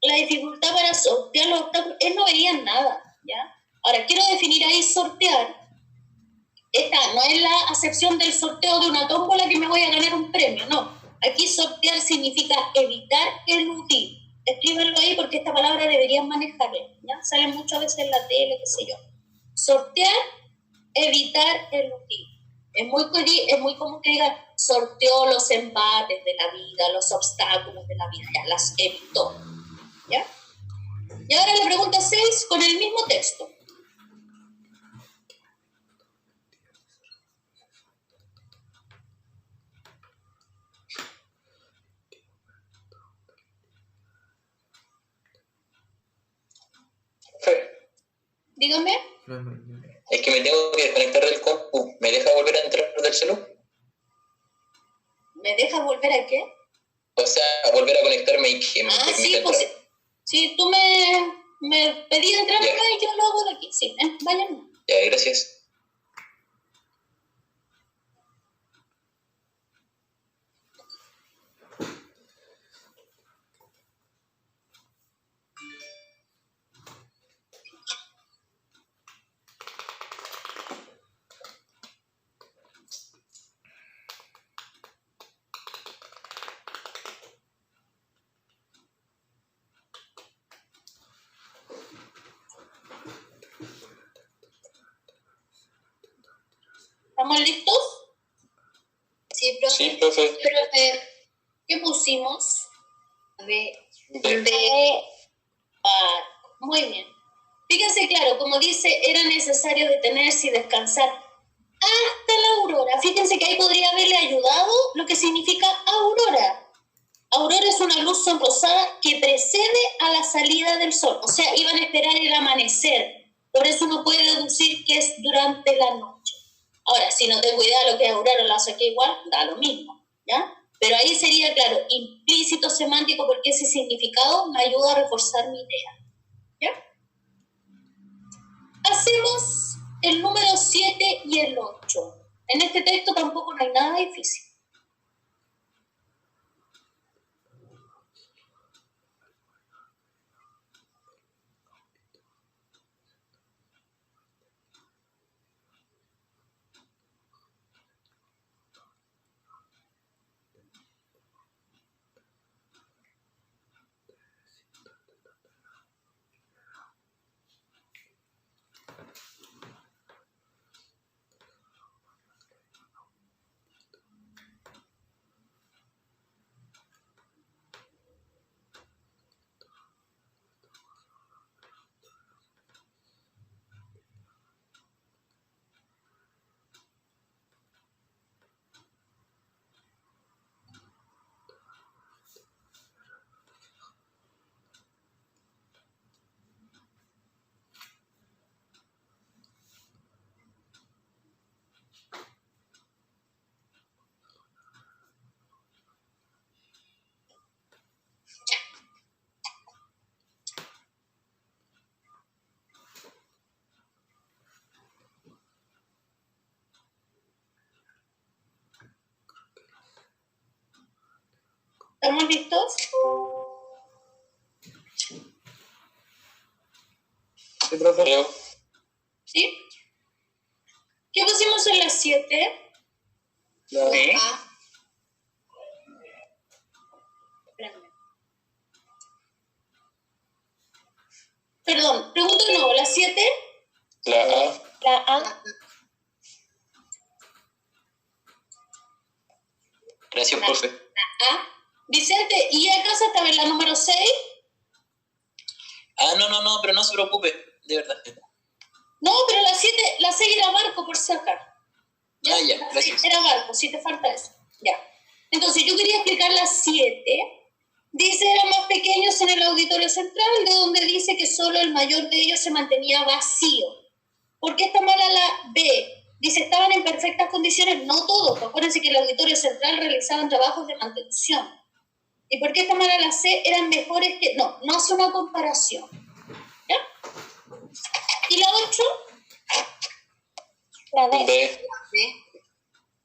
la dificultad para sortear los obstáculos. No veían nada, ¿ya? Ahora, quiero definir ahí sortear. esta no es la acepción del sorteo de una tómbola que me voy a ganar un premio, no. Aquí sortear significa evitar, eludir. Escríbenlo ahí porque esta palabra deberían manejarla, ¿ya? Sale muchas veces en la tele, qué sé yo. Sortear, evitar, eludir. Es muy común que digan sorteó los embates de la vida, los obstáculos de la vida, ya las evitó, ¿ya? Y ahora la pregunta 6 con el mismo texto. Dígame. Es que me tengo que desconectar del compu. ¿Me deja volver a entrar del celu? ¿Me dejas volver a qué? O sea, volver a conectarme y que me Sí, permita pues entrar. si tú me pedís entrar Ya. acá y yo lo hago de aquí. Sí, vayan. Ya, gracias. ¿Estamos listos? Sí, profe. Sí, profe. ¿Qué pusimos? Muy bien. Fíjense, claro, como dice, era necesario detenerse y descansar hasta la aurora. Fíjense que ahí podría haberle ayudado lo que significa aurora. Aurora es una luz sonrosada que precede a la salida del sol. O sea, iban a esperar el amanecer. Por eso uno puede deducir que es durante la noche. Ahora, si no tengo idea de lo que es aurora, lo saqué igual, da lo mismo, ¿ya? Pero ahí sería, claro, implícito semántico porque ese significado me ayuda a reforzar mi idea, ¿ya? Hacemos el número 7 y el 8. En este texto tampoco no hay nada difícil. ¿Estamos listos? Sí, profe. Creo. ¿Sí? ¿Qué pusimos en las 7? La B. Espérame. Perdón, pregunto de nuevo, ¿las 7? La A. La A. Gracias, profe. A. Vicente, ¿y acaso estaba en la número 6? Ah, no, pero no se preocupe. De verdad. No, pero la 6 era barco, por si acaso. Ah, ya, La gracias. 6 era barco, si te falta eso. Ya. Entonces, yo quería explicar la 7. Dice, eran más pequeños en el auditorio central, de donde dice que solo el mayor de ellos se mantenía vacío. ¿Por qué está mala la B? Dice, estaban en perfectas condiciones, no todos. Acuérdense que el auditorio central realizaban trabajos de mantención. ¿Y por qué está mala la C? Eran mejores que... No hace una comparación. ¿Ya? ¿Y la 8? La D. B.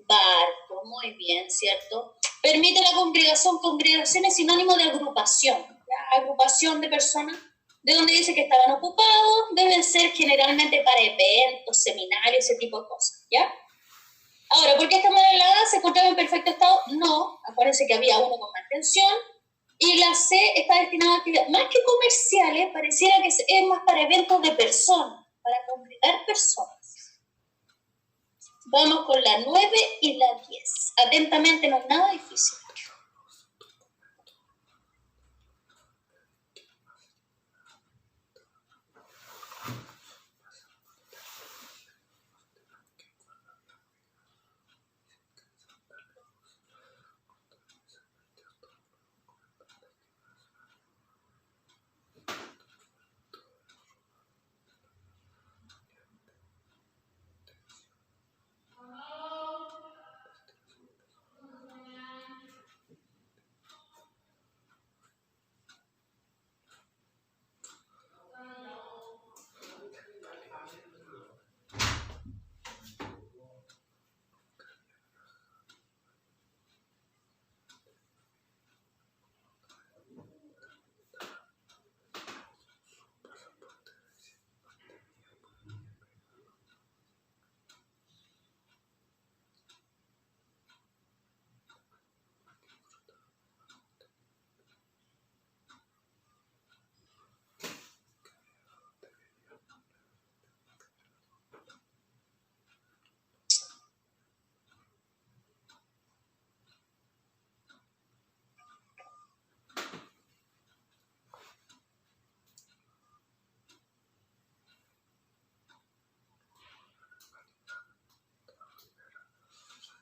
Barco, muy bien, ¿cierto? Permite la congregación. Congregación es sinónimo de agrupación. ¿Ya? Agrupación de personas, de donde dice que estaban ocupados, deben ser generalmente para eventos, seminarios, ese tipo de cosas. ¿Ya? Ahora, ¿por qué esta mal en la A se encontraba en perfecto estado? No, acuérdense que había uno con mantención, y la C está destinada a actividades más que comerciales, pareciera que es más para eventos de personas, para congregar personas. Vamos con la 9 y la 10. Atentamente, no es nada difícil.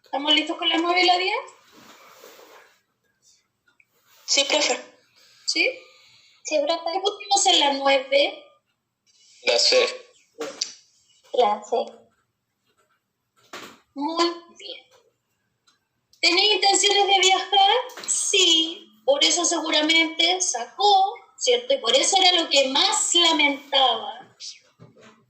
¿Estamos listos con la 9 y la 10? Sí, profe. ¿Sí? Sí, profe. ¿Qué pusimos en la 9? La C. La C. Muy bien. ¿Tenía intenciones de viajar? Sí. Por eso seguramente sacó, ¿cierto? Y por eso era lo que más lamentaba.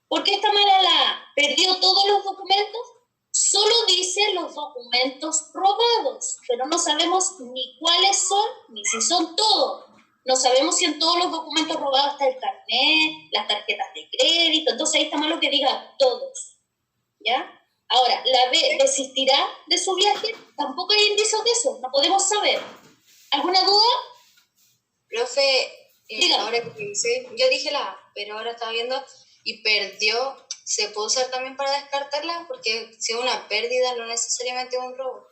¿Por qué está mala la A? ¿Perdió todos los documentos? Solo dice los documentos robados, pero no sabemos ni cuáles son, ni si son todos. No sabemos si en todos los documentos robados está el carnet, las tarjetas de crédito, entonces ahí está malo que diga todos, ¿ya? Ahora, ¿la B desistirá de su viaje? Tampoco hay indicios de eso, no podemos saber. ¿Alguna duda? Profe, Dígame. ahora que pensé, yo dije la A, pero ahora estaba viendo y perdió. ¿Se puede usar también para descartarla? Porque si es una pérdida, no necesariamente es un robo.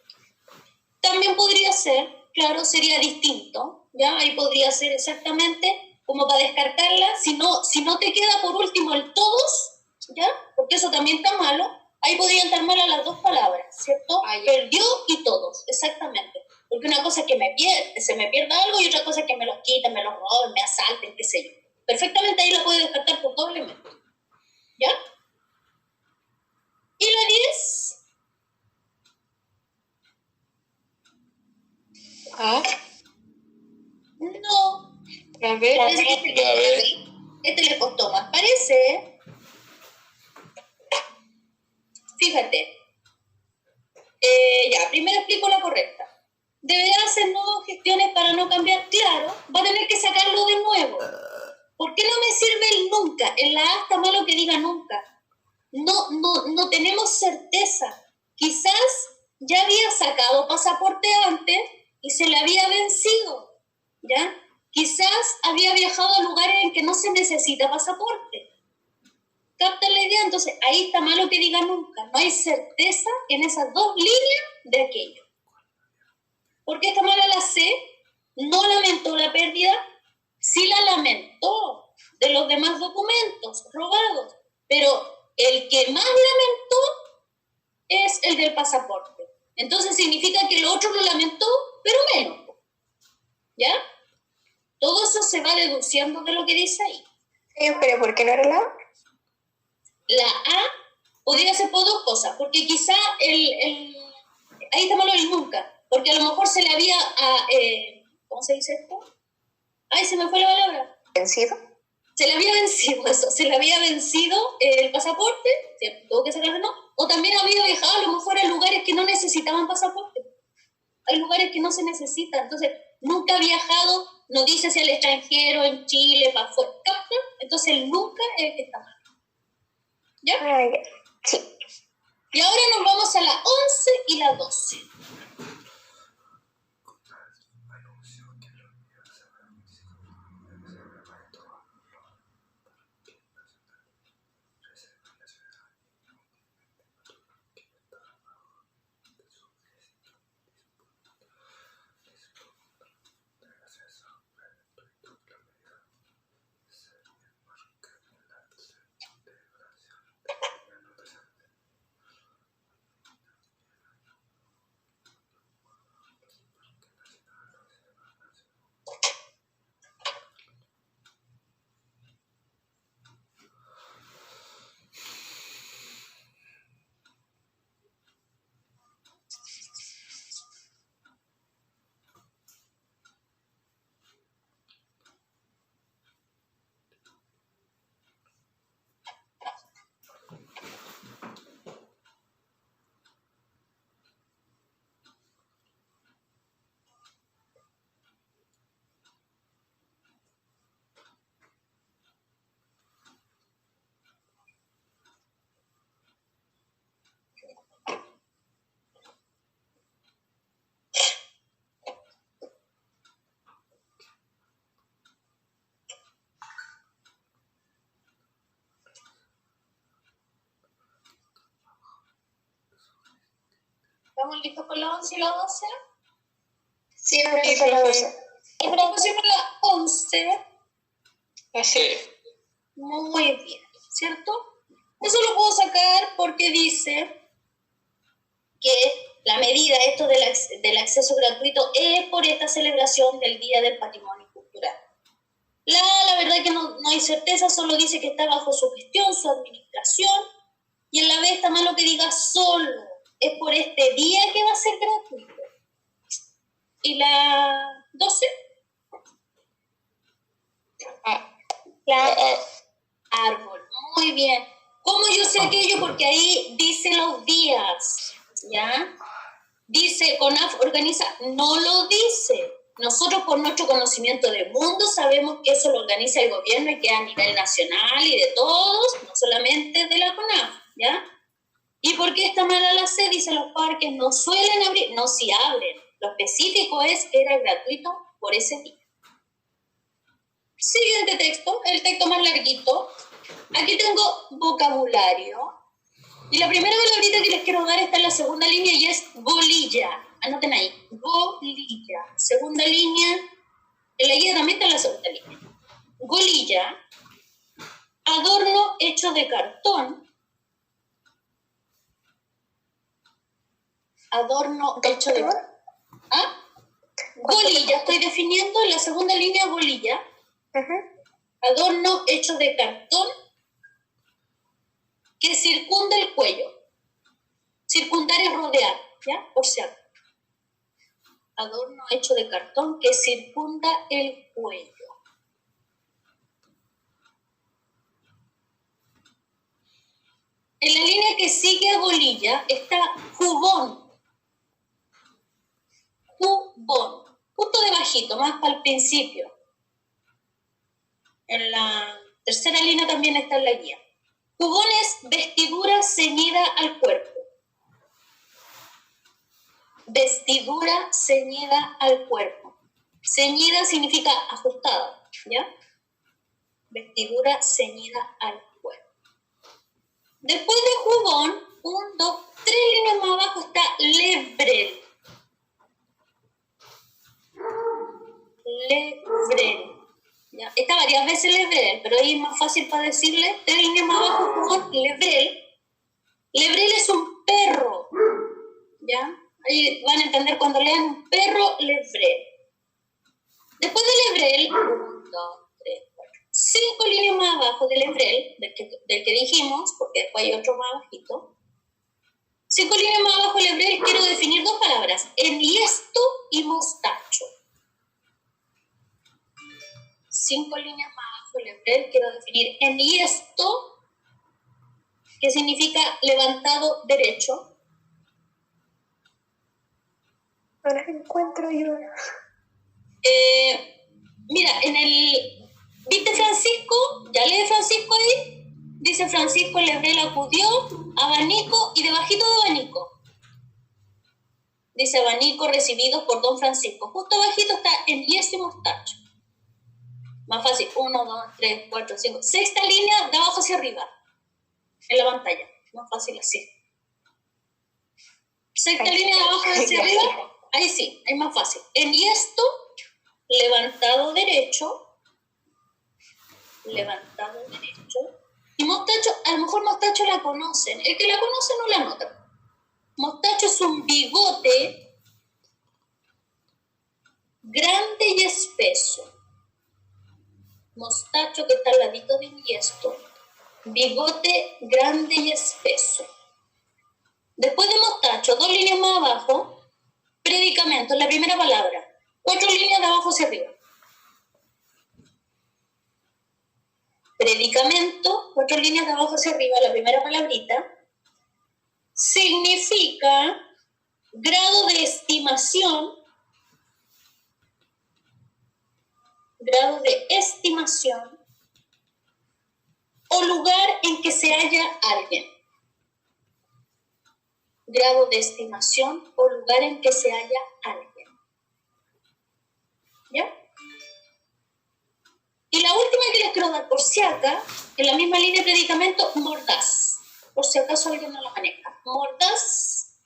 También podría ser, claro, sería distinto, ¿ya? Ahí podría ser exactamente como para descartarla. Si no te queda por último el todos, ¿ya? Porque eso también está malo. Ahí podrían estar malas las dos palabras, ¿cierto? Perdió y todos, exactamente. Porque una cosa es que se me pierda algo y otra cosa es que me los quiten, me los roben, me asalten, qué sé yo. Perfectamente ahí la puede descartar por doblemente, ¿ya? ¿Y la 10? A. No. La B. Parece que La B. este le costó más, parece, ¿eh? Fíjate. Ya, primero explico la correcta. ¿Deberá hacer nuevas gestiones para no cambiar? Claro, va a tener que sacarlo de nuevo. ¿Por qué no me sirve el nunca? En la A está malo que diga nunca. No tenemos certeza. Quizás ya había sacado pasaporte antes y se le había vencido, ¿ya? Quizás había viajado a lugares en que no se necesita pasaporte. ¿Captan la idea? Entonces, ahí está malo que diga nunca. No hay certeza en esas dos líneas de aquello. ¿Por qué está mala la C? No lamentó la pérdida, sí la lamentó de los demás documentos robados, pero el que más lamentó es el del pasaporte. Entonces significa que el otro lo lamentó, pero menos. ¿Ya? Todo eso se va deduciendo de lo que dice ahí. Sí, pero ¿por qué no era la A? La A podría ser por dos cosas, porque quizá ahí está malo el nunca, porque a lo mejor se le había, ¿cómo se dice esto? Ay, se me fue la palabra. ¿Vencido? Se le había vencido eso, se le había vencido el pasaporte, tuvo que sacarlo, ¿no? O también había viajado a lo mejor a lugares que no necesitaban pasaporte. Hay lugares que no se necesitan, entonces nunca ha viajado, no dice si al extranjero, en Chile, para afuera, entonces el nunca es el que está mal. ¿Ya? Ah, ya. Sí. Y ahora nos vamos a la 11 y la 12. ¿Estamos listos con la 11 y la 12? Sí, profe, la 12. Y profe, Pusimos la 11. Así. Muy bien, ¿cierto? Eso lo puedo sacar porque dice que la medida, esto del acceso gratuito, es por esta celebración del Día del Patrimonio Cultural. La verdad que no hay certeza, solo dice que está bajo su gestión, su administración, y en la B está mal lo que diga solo. Es por este día que va a ser gratuito. ¿Y la 12? Árbol. Muy bien. ¿Cómo yo sé aquello? Porque ahí dice los días, ¿ya? Dice, CONAF organiza, no lo dice. Nosotros por nuestro conocimiento del mundo sabemos que eso lo organiza el gobierno y que a nivel nacional y de todos, no solamente de la CONAF, ¿ya? ¿Y por qué está mala la C? Dice, los parques no suelen abrir, no, si abren. Lo específico es que era gratuito por ese día. Siguiente texto, el texto más larguito. Aquí tengo vocabulario. Y la primera palabrita que les quiero dar está en la segunda línea y es bolilla. Anoten ahí, bolilla. Segunda línea, en la guía también está en la segunda línea. Bolilla, adorno hecho de cartón. Adorno hecho de cartón. ¿Ah? Bolilla, estoy definiendo en la segunda línea bolilla. Adorno hecho de cartón que circunda el cuello. Circundar es rodear, ¿ya? Por si acaso. Adorno hecho de cartón que circunda el cuello. En la línea que sigue a bolilla está jubón. Jubón. Justo debajito, más para el principio. En la tercera línea también está en la guía. Jubón es vestidura ceñida al cuerpo. Vestidura ceñida al cuerpo. Ceñida significa ajustada, ¿ya? Vestidura ceñida al cuerpo. Después de jubón, 1, 2, 3 líneas más abajo está lebrel. Lebrel. ¿Ya? Está varias veces lebrel, pero ahí es más fácil para decirle. 3 líneas más abajo, jubón, lebrel. Lebrel es un perro, ¿ya? Ahí van a entender cuando lean un perro, lebrel. Después de lebrel, 1, 2, 3, 4, 5 líneas más abajo de lebrel, del que dijimos, porque después hay otro más abajito. 5 líneas más abajo de lebrel quiero definir 2 palabras, enhiesto y mostacho. 5 líneas más abajo de lebrel quiero definir enhiesto, que significa levantado derecho. ahora encuentro yo. Mira, ¿viste Francisco? ¿Ya lee Francisco ahí? Dice Francisco Lebrel acudió, abanico y debajito de abanico. Dice abanico recibido por don Francisco. Justo abajito está en yes y mostacho. Más fácil, 1, 2, 3, 4, 5. Sexta línea de abajo hacia arriba. En la pantalla. Más fácil así. Sexta línea de abajo hacia arriba. Ahí sí, es más fácil. En esto, levantado derecho. Levantado derecho. Y mostacho, a lo mejor mostacho la conocen. El que la conoce no la nota. Mostacho es un bigote grande y espeso. Mostacho que está al ladito de esto. Bigote grande y espeso. Después de mostacho, 2 líneas más abajo, predicamento, la primera palabra. 4 líneas de abajo hacia arriba. Predicamento, 4 líneas de abajo hacia arriba, la primera palabrita. Significa grado de estimación o lugar en que se halla alguien. Grado de estimación o lugar en que se halla alguien. ¿Ya? Y la última que les quiero dar por si acá, en la misma línea de predicamento, mordaz. Por si acaso alguien no la maneja. Mordaz,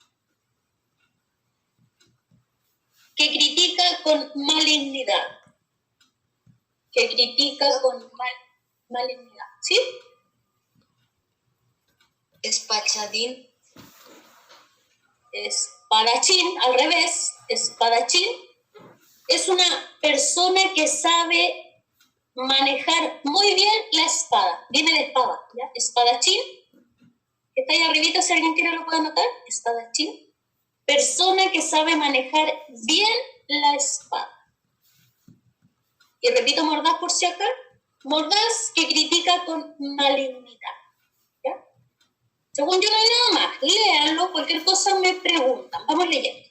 que critica con malignidad. Que critica con malignidad. ¿Sí? Espachadín. Espadachín, al revés. Espadachín es una persona que sabe manejar muy bien la espada. Viene de espada, ¿ya? Espadachín, que está ahí arribita, si alguien quiere lo puede anotar. Espadachín, persona que sabe manejar bien la espada. Y repito, mordaz por si acá. Mordaz que critica con malignidad. ¿Ya? Según yo no hay nada más. Léanlo, cualquier cosa me preguntan. Vamos leyendo.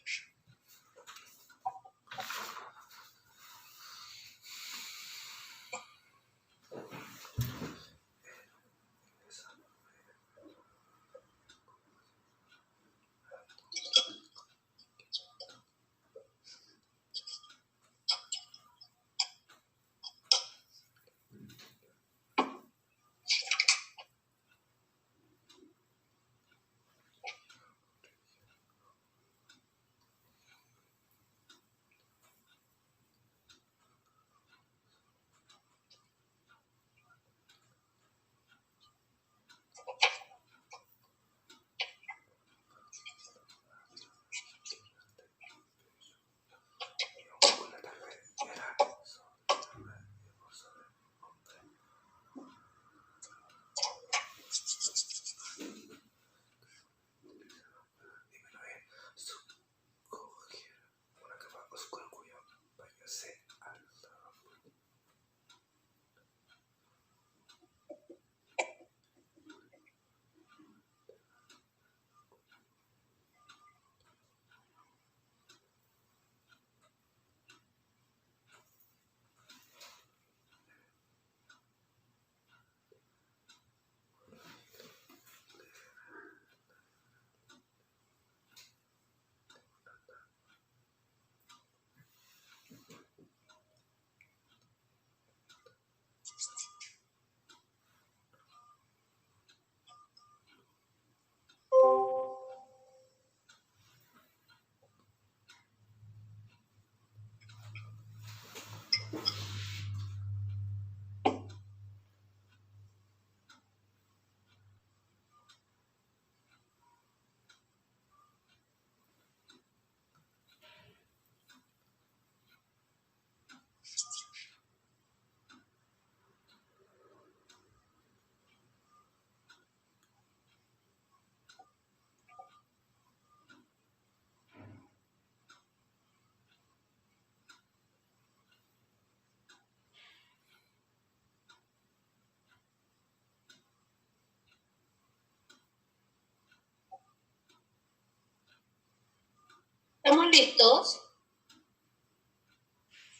¿Estamos listos?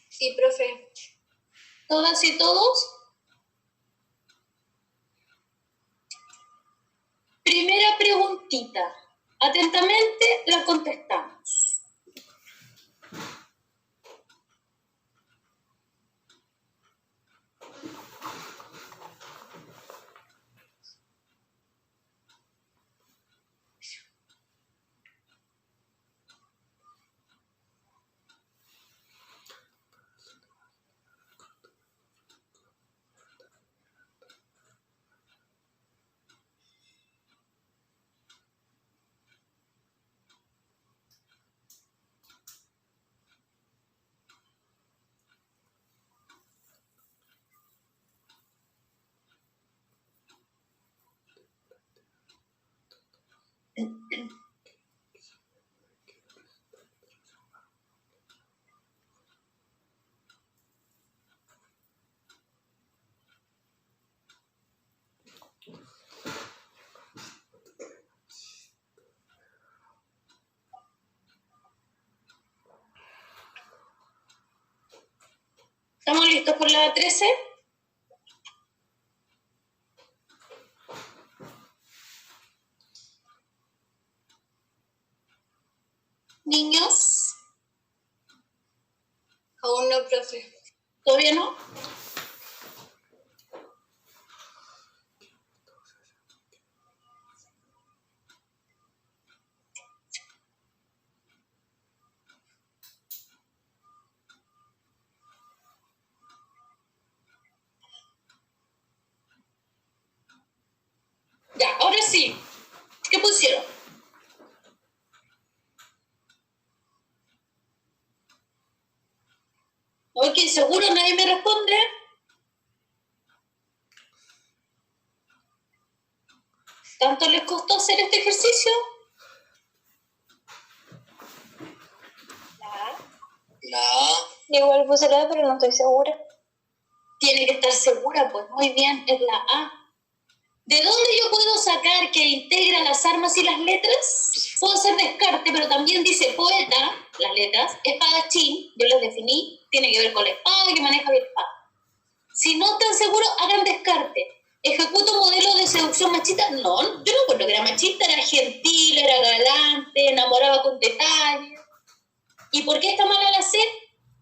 Sí, profe. ¿Todas y todos? preguntita. Atentamente la contestamos. ¿Estamos listos por la 13? Niños, Aún no, profe. ¿todavía no? Ya, ahora sí. ¿Qué pusieron? Ok, ¿seguro nadie me responde? ¿Tanto les costó hacer este ejercicio? La A. Igual puse la, pero no estoy segura. Tiene que estar segura, pues muy bien, es la A. ¿De dónde yo puedo sacar que integra las armas y las letras? Puedo hacer descarte, pero también dice poeta, las letras, espadachín, yo las definí, tiene que ver con la espada, que maneja bien la espada. Si no están seguros, hagan descarte. ¿Ejecuto un modelo de seducción machista? No, yo no encuentro que era machista, era gentil, era galante, enamoraba con detalles. ¿Y por qué está mal la C?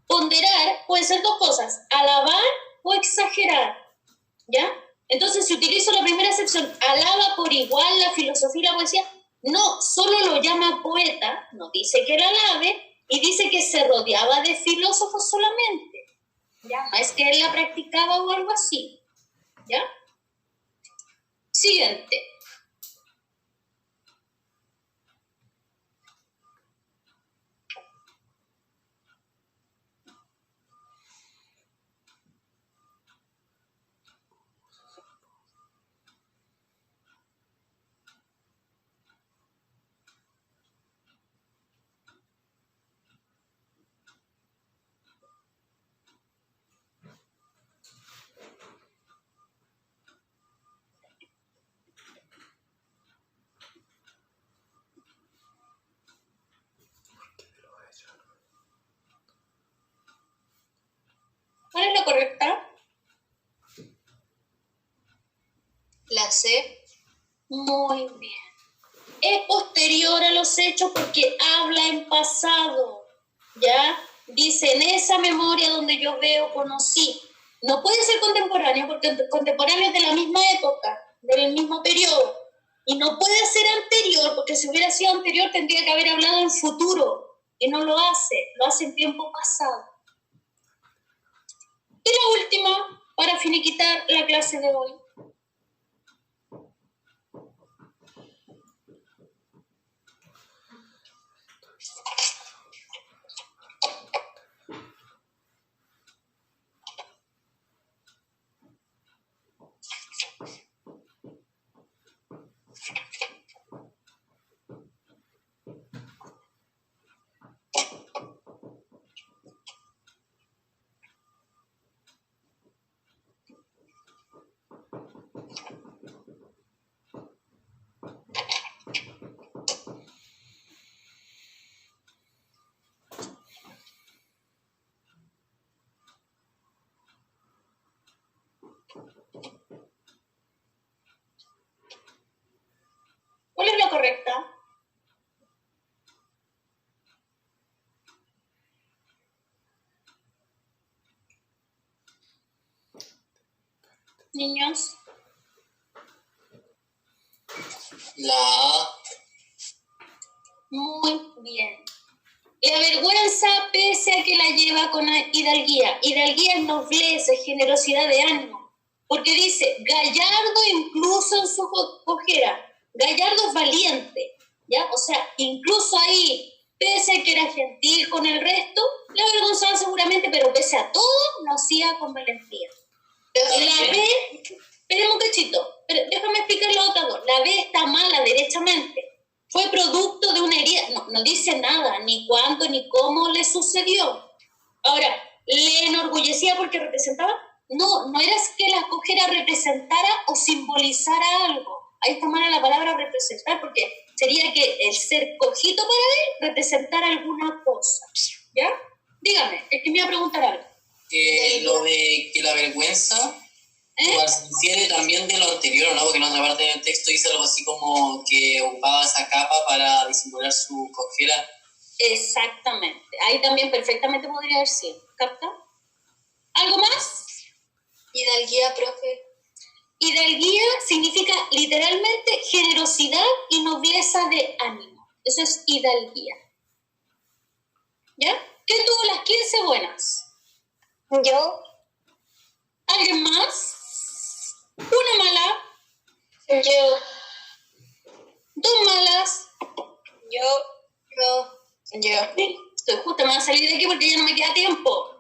Ponderar puede ser dos cosas, alabar o exagerar, ¿ya? Entonces, si utilizo la primera acepción, alaba por igual la filosofía y la poesía, no, solo lo llama poeta, no dice que la alabe, y dice que se rodeaba de filósofos solamente, ¿ya? No es que él la practicaba o algo así, ¿ya? Siguiente. ¿Cuál es la correcta? La C. Muy bien. Es posterior a los hechos porque habla en pasado, ¿ya? Dice, en esa memoria donde yo veo, conocí. No puede ser contemporáneo porque contemporáneo es de la misma época, del mismo periodo. Y no puede ser anterior porque si hubiera sido anterior tendría que haber hablado en futuro. Y no lo hace en tiempo pasado. Y la última, para finiquitar la clase de hoy. niños? La A. Muy bien. La vergüenza, pese a que la lleva con hidalguía. Hidalguía es nobleza, es generosidad de ánimo. Porque dice, gallardo incluso en su cojera. Gallardo es valiente, ¿ya? O sea, incluso ahí, pese a que era gentil con el resto, la avergonzaba seguramente, pero pese a todo, lo hacía con valentía. La B, esperemos un cachito, pero déjame explicar los otros dos. La B está mala derechamente. Fue producto de una herida, no dice nada, ni cuánto, ni cómo le sucedió. Ahora, ¿le enorgullecía porque representaba? No era que la cojera representara o simbolizara algo. Ahí está mala la palabra representar, porque sería que el ser cojito para él representara alguna cosa. ¿Ya? Dígame, es que me iba a preguntar algo. Lo de que la vergüenza igual se refiere también de lo anterior, ¿no? Porque en otra parte del texto dice algo así como que ocupaba esa capa para disimular su cojera. Exactamente. Ahí también perfectamente podría haber sido. ¿Capta? ¿Algo más? Hidalguía, profe. Hidalguía significa literalmente generosidad y nobleza de ánimo. Eso es hidalguía. ¿Ya? ¿Quién tuvo las 15 buenas? Yo. ¿Alguien más? Una mala, Yo. 2 malas. Yo. Estoy justo, me voy a salir de aquí porque ya no me queda tiempo.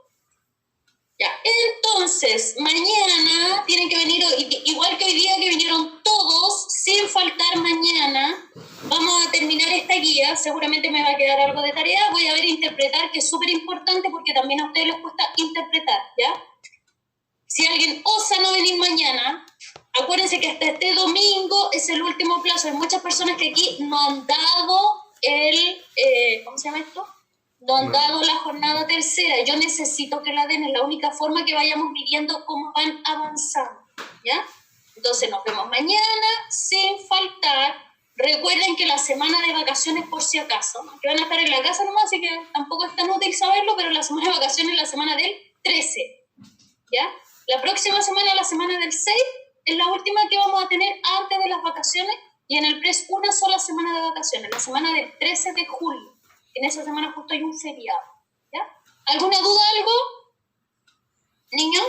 Ya, entonces, mañana tienen que venir, igual que hoy día que vinieron todos, sin faltar mañana, vamos a terminar esta guía, seguramente me va a quedar algo de tarea, voy a ver interpretar, que es súper importante porque también a ustedes les cuesta interpretar, ¿ya? Si alguien osa no venir mañana, acuérdense que hasta este domingo es el último plazo. Hay muchas personas que aquí no han dado ¿cómo se llama esto? No han dado la jornada tercera. Yo necesito que la den, es la única forma que vayamos midiendo cómo van avanzando, ¿ya? Entonces nos vemos mañana sin faltar. Recuerden que la semana de vacaciones, por si acaso, que van a estar en la casa nomás, así que tampoco es tan útil saberlo, pero la semana de vacaciones es la semana del 13, ¿ya? La próxima semana, la semana del 6, es la última que vamos a tener antes de las vacaciones, y en el PRES una sola semana de vacaciones, la semana del 13 de julio. En esa semana justo hay un feriado, ¿ya? ¿Alguna duda, algo? ¿Niños?